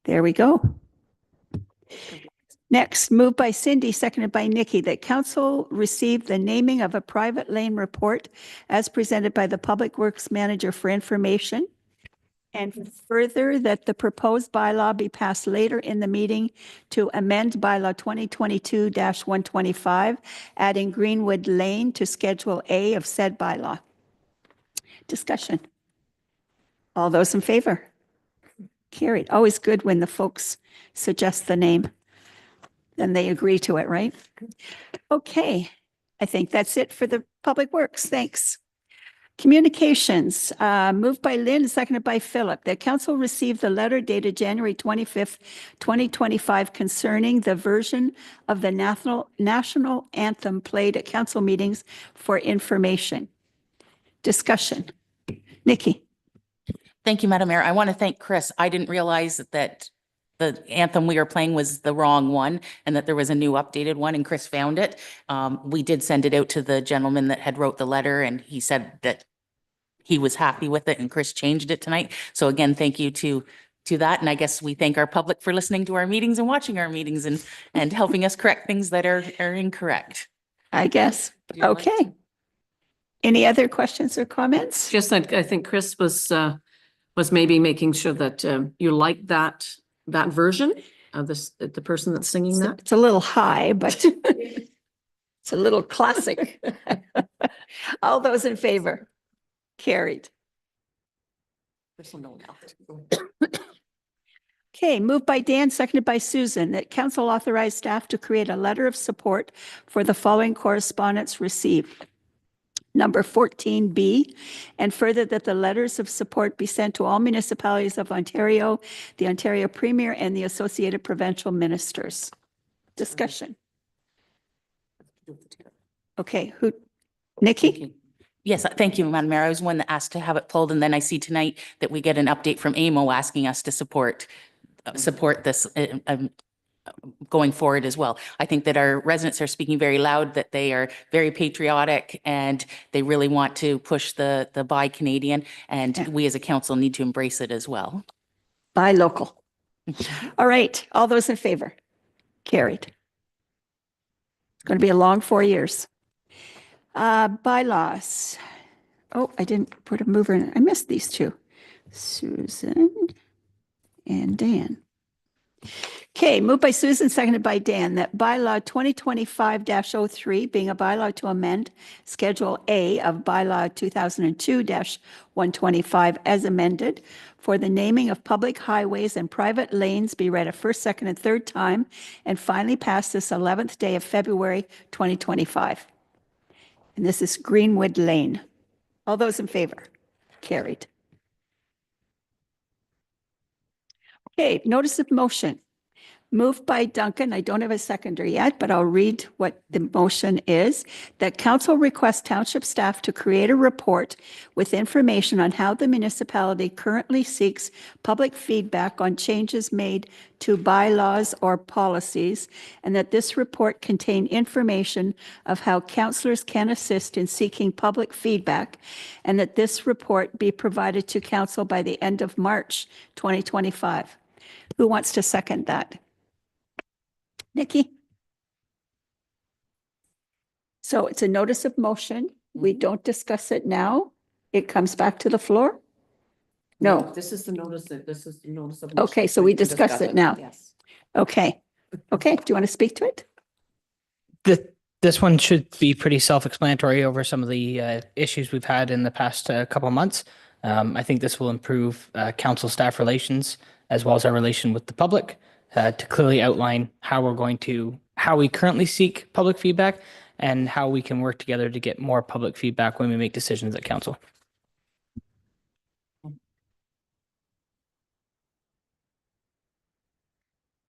There we go. Next, moved by Cindy, seconded by Nikki, that council receive the naming of a private lane report as presented by the Public Works Manager for information. And further, that the proposed bylaw be passed later in the meeting to amend bylaw 2022-125, adding Greenwood Lane to Schedule A of said bylaw. Discussion. All those in favor? Carried. Always good when the folks suggest the name. Then they agree to it, right? Okay. I think that's it for the Public Works. Thanks. Communications, moved by Lynn, seconded by Philip, that council received the letter dated January 25th, 2025 concerning the version of the national anthem played at council meetings for information. Discussion. Nikki. Thank you, Madam Mayor. I want to thank Chris. I didn't realize that the anthem we were playing was the wrong one and that there was a new updated one, and Chris found it. We did send it out to the gentleman that had wrote the letter, and he said that he was happy with it, and Chris changed it tonight. So again, thank you to that. And I guess we thank our public for listening to our meetings and watching our meetings and helping us correct things that are incorrect. I guess. Okay. Any other questions or comments? Just that I think Chris was maybe making sure that you like that version of the person that's singing that. It's a little high, but it's a little classic. All those in favor? Carried. Okay, moved by Dan, seconded by Susan, that council authorize staff to create a letter of support for the following correspondence received. Number 14B, and further that the letters of support be sent to all municipalities of Ontario, the Ontario Premier, and the Associated Provincial Ministers. Discussion. Okay, Nikki? Yes, thank you, Madam Mayor. I was one that asked to have it pulled, and then I see tonight that we get an update from AMO asking us to support this going forward as well. I think that our residents are speaking very loud, that they are very patriotic, and they really want to push the Buy Canadian, and we as a council need to embrace it as well. Buy local. All right, all those in favor? Carried. It's going to be a long 4 years. Bylaws. Oh, I didn't put a mover in. I missed these two. Susan and Dan. Okay, moved by Susan, seconded by Dan, that bylaw 2025-03 being a bylaw to amend Schedule A of bylaw 2002-125 as amended for the naming of public highways and private lanes be read a first, second, and third time and finally passed this 11th day of February 2025. And this is Greenwood Lane. All those in favor? Carried. Okay, notice of motion. Moved by Duncan. I don't have a seconder yet, but I'll read what the motion is. That council requests township staff to create a report with information on how the municipality currently seeks public feedback on changes made to bylaws or policies, and that this report contain information of how councillors can assist in seeking public feedback, and that this report be provided to council by the end of March 2025. Who wants to second that? Nikki? So it's a notice of motion. We don't discuss it now. It comes back to the floor? No. This is the notice of motion. Okay, so we can discuss it now. Yes. Okay. Okay, do you want to speak to it? This one should be pretty self-explanatory over some of the issues we've had in the past couple of months. I think this will improve council staff relations as well as our relation with the public to clearly outline how we currently seek public feedback and how we can work together to get more public feedback when we make decisions at council.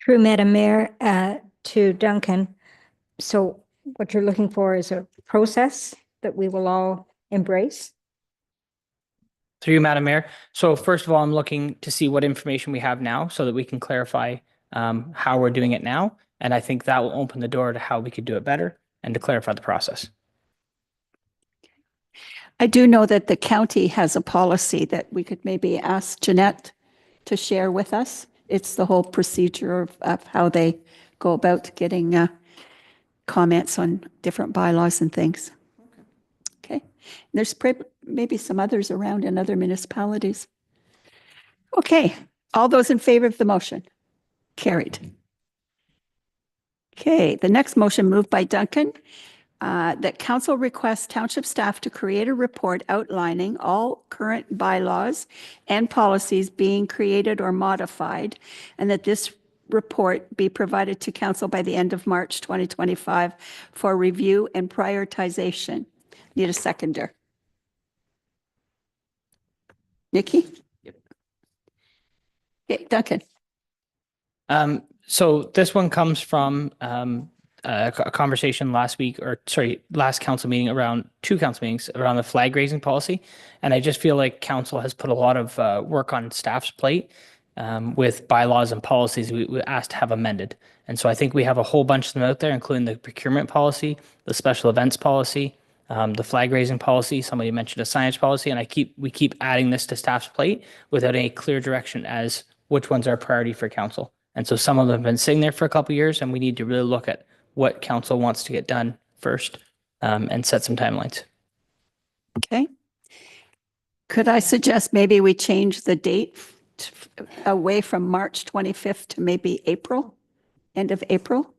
Through Madam Mayor, to Duncan. So what you're looking for is a process that we will all embrace? Through you, Madam Mayor. So first of all, I'm looking to see what information we have now so that we can clarify how we're doing it now. And I think that will open the door to how we could do it better and to clarify the process. I do know that the county has a policy that we could maybe ask Jeanette to share with us. It's the whole procedure of how they go about getting comments on different bylaws and things. Okay. There's maybe some others around in other municipalities. Okay. All those in favor of the motion? Carried. Okay. The next motion moved by Duncan. That council requests township staff to create a report outlining all current bylaws and policies being created or modified, and that this report be provided to council by the end of March 2025 for review and prioritization. Need a seconder. Nikki? Yep. Okay, Duncan. So this one comes from a conversation last council meeting around two council meetings around the flag raising policy. And I just feel like council has put a lot of work on staff's plate with bylaws and policies we asked to have amended. And so I think we have a whole bunch of them out there, including the procurement policy, the special events policy, the flag raising policy. Somebody mentioned a signage policy, and we keep adding this to staff's plate without any clear direction as which ones are a priority for council. And so some of them have been sitting there for a couple of years, and we need to really look at what council wants to get done first and set some timelines. Okay. Could I suggest maybe we change the date away from March 25th to maybe April, end of April?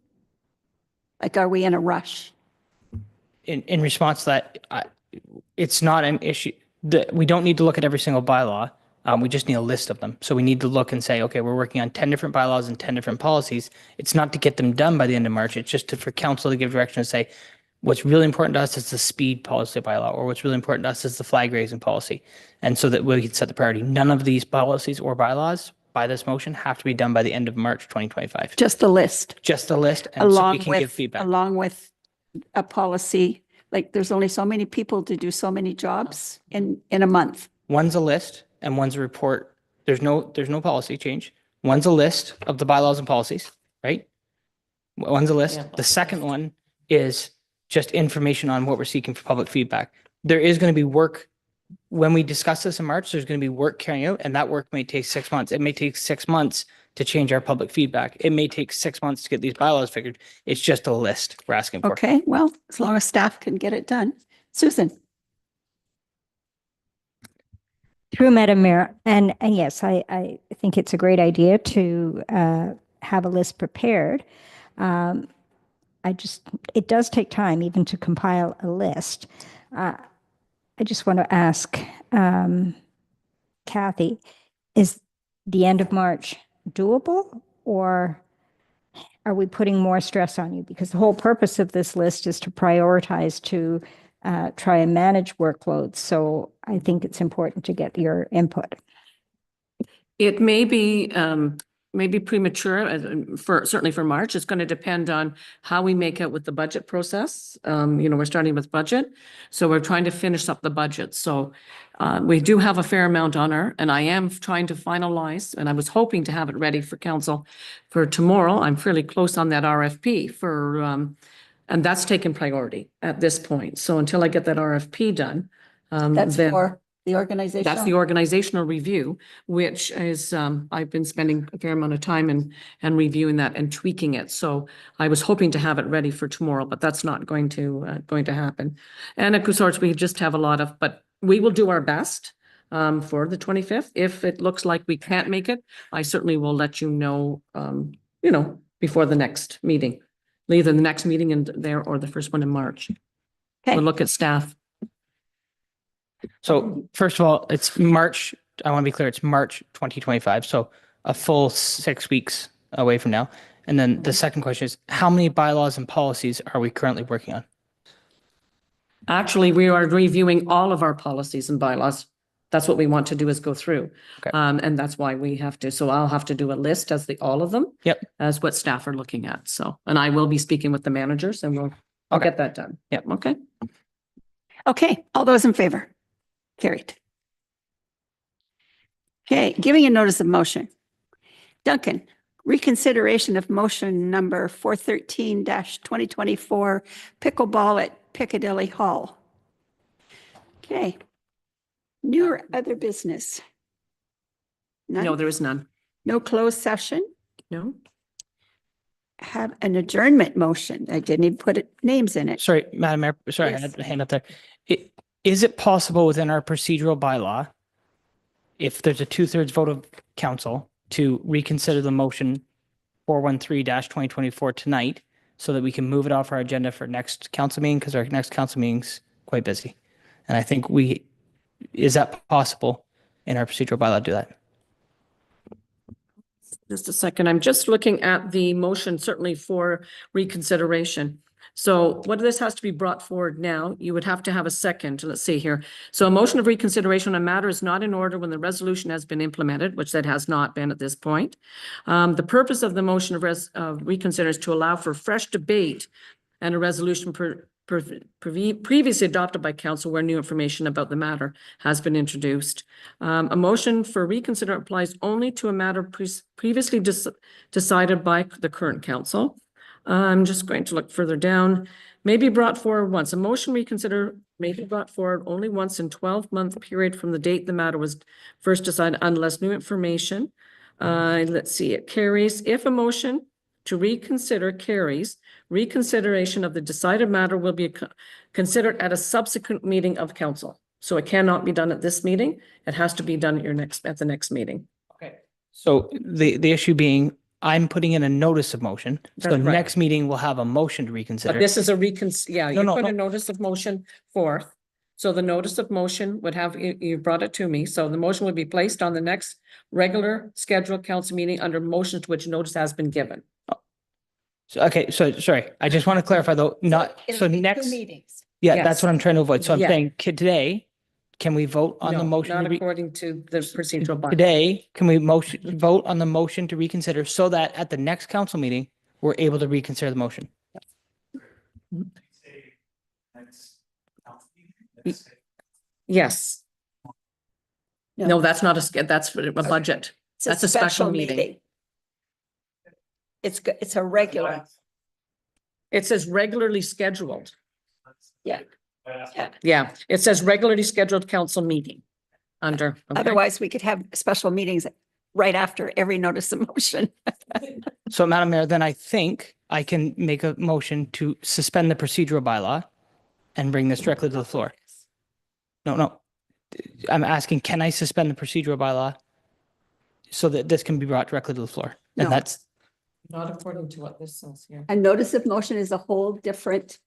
Like, are we in a rush? In response to that, it's not an issue. We don't need to look at every single bylaw. We just need a list of them. So we need to look and say, okay, we're working on 10 different bylaws and 10 different policies. It's not to get them done by the end of March. It's just for council to give direction and say, what's really important to us is the speed policy bylaw, or what's really important to us is the flag raising policy. And so that we can set the priority. None of these policies or bylaws by this motion have to be done by the end of March 2025. Just the list. Just the list. And so we can give feedback. Along with a policy, like there's only so many people to do so many jobs in a month. One's a list and one's a report. There's no policy change. One's a list of the bylaws and policies, right? One's a list. Yeah. The second one is just information on what we're seeking for public feedback. There is going to be work when we discuss this in March. There's going to be work carrying out, and that work may take 6 months. It may take 6 months to change our public feedback. It may take 6 months to get these bylaws figured. It's just a list we're asking for. Okay, well, as long as staff can get it done. Susan. Through Madam Mayor, and yes, I think it's a great idea to have a list prepared. It does take time even to compile a list. I just want to ask Kathy, is the end of March doable, or are we putting more stress on you? Because the whole purpose of this list is to prioritize, to try and manage workloads. So I think it's important to get your input. It may be premature certainly for March. It's going to depend on how we make out with the budget process. We're starting with budget, so we're trying to finish up the budget. So we do have a fair amount on and I am trying to finalize, and I was hoping to have it ready for council for tomorrow. I'm fairly close on that RFP and that's taken priority at this point. So until I get that RFP done, That's then for the organization. that's the organizational review, which is, I've been spending a fair amount of time and reviewing that and tweaking it. So I was hoping to have it ready for tomorrow, but that's not going to happen. And of course, we just have a lot of, but we will do our best for the 25th. If it looks like we can't make it, I certainly will let you know, before the next meeting, either the next meeting in there or the first one in March. Okay. We'll look at staff. So first of all, it's March. I want to be clear. It's March 2025. So a full 6 weeks away from now. And then the second question is, how many bylaws and policies are we currently working on? Actually, we are reviewing all of our policies and bylaws. That's what we want to do, is go through. Okay. And that's why we have to, so I'll have to do a list all of them. Yep. As what staff are looking at. So, and I will be speaking with the managers and I'll get that done. Yep. Okay. Okay, all those in favor? Carried. Okay, giving a notice of motion. Duncan, reconsideration of motion number 413-2024 pickleball at Piccadilly Hall. Okay. New or other business? None? No, there is none. No closed session? No. Have an adjournment motion. I didn't even put names in it. Sorry, Madam Mayor. Sorry, Yes. I had a hand up there. Is it possible within our procedural bylaw, if there's a 2/3 vote of council, to reconsider the motion 413-2024 tonight so that we can move it off our agenda for next council meeting? Because our next council meeting's quite busy. And I think is that possible in our procedural bylaw to do that? Just a second. I'm just looking at the motion, certainly for reconsideration. So what this has to be brought forward now, you would have to have a second. Let's see here. So a motion of reconsideration on a matter is not in order when the resolution has been implemented, which that has not been at this point. The purpose of the motion of reconsider is to allow for fresh debate and a resolution previously adopted by council where new information about the matter has been introduced. A motion for reconsider applies only to a matter previously decided by the current council. I'm just going to look further down. May be brought forward once. A motion reconsider may be brought forward only once in 12-month period from the date the matter was first decided unless new information. Let's see, it carries. If a motion to reconsider carries, reconsideration of the decided matter will be considered at a subsequent meeting of council. So it cannot be done at this meeting. It has to be done at the next meeting. Okay. So the issue being, I'm putting in a notice of motion. So That's right. next meeting we'll have a motion to reconsider. But this is you put No. a notice of motion forth. So the notice of motion would have, you brought it to me. So the motion would be placed on the next regular scheduled council meeting under motions to which notice has been given. So, okay, so sorry, I just want to clarify though, next. Two meetings. Yeah, Yes. that's what I'm trying to avoid. So I'm Yeah. saying today, can we vote on the No, motion? not to re- according to the procedural bylaw. Today, can we vote on the motion to reconsider so that at the next council meeting, we're able to reconsider the motion? Yes. No, that's not that's a budget. It's That's a special meeting. It's a regular. It says regularly scheduled. Yeah. Yeah, it says regularly scheduled council meeting under. Okay. Otherwise, we could have special meetings right after every notice of motion. So Madam Mayor, then I think I can make a motion to suspend the procedural bylaw and bring this directly to the floor. No. I'm asking, can I suspend the procedural bylaw so that this can be brought directly to the floor? And No. that's, Not according to what this says here. A notice of motion is a whole different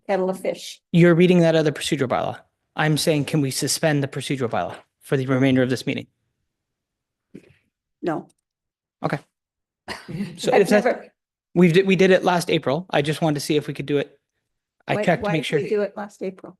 kettle of fish. You're reading that other procedural bylaw. I'm saying, can we suspend the procedural bylaw for the remainder of this meeting? No. Okay. So I've if that, never- we did it last April. I just wanted to see if we could do it. I why- checked to why make did sure we do it last April.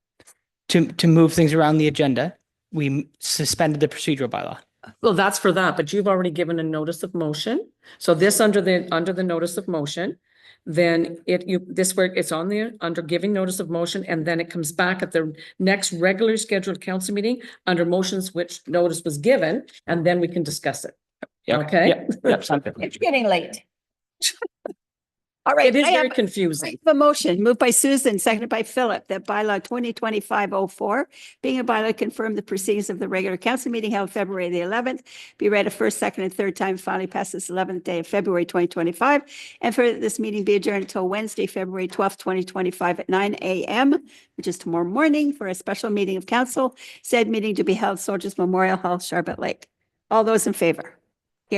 to move things around the agenda. We suspended the procedural bylaw. Well, that's for that, but you've already given a notice of motion. So this under the notice of motion, then this where it's on there under giving notice of motion, and then it comes back at the next regularly scheduled council meeting under motions which notice was given, and then we can discuss it. Yep, Okay. Yep. Yep. Sounds good. It's getting late. All right. It is I very have confusing. a motion moved by Susan, seconded by Philip, that bylaw 2025-04, being a bylaw, confirm the proceedings of the regular council meeting held February the 11th, be read a first, second, and third time, finally passed this 11th day of February 2025, and for this meeting be adjourned until Wednesday, February 12th, 2025 at 9 a.m., which is tomorrow morning, for a special meeting of council, said meeting to be held Soldiers Memorial Hall, Sharbot Lake. All those in favor?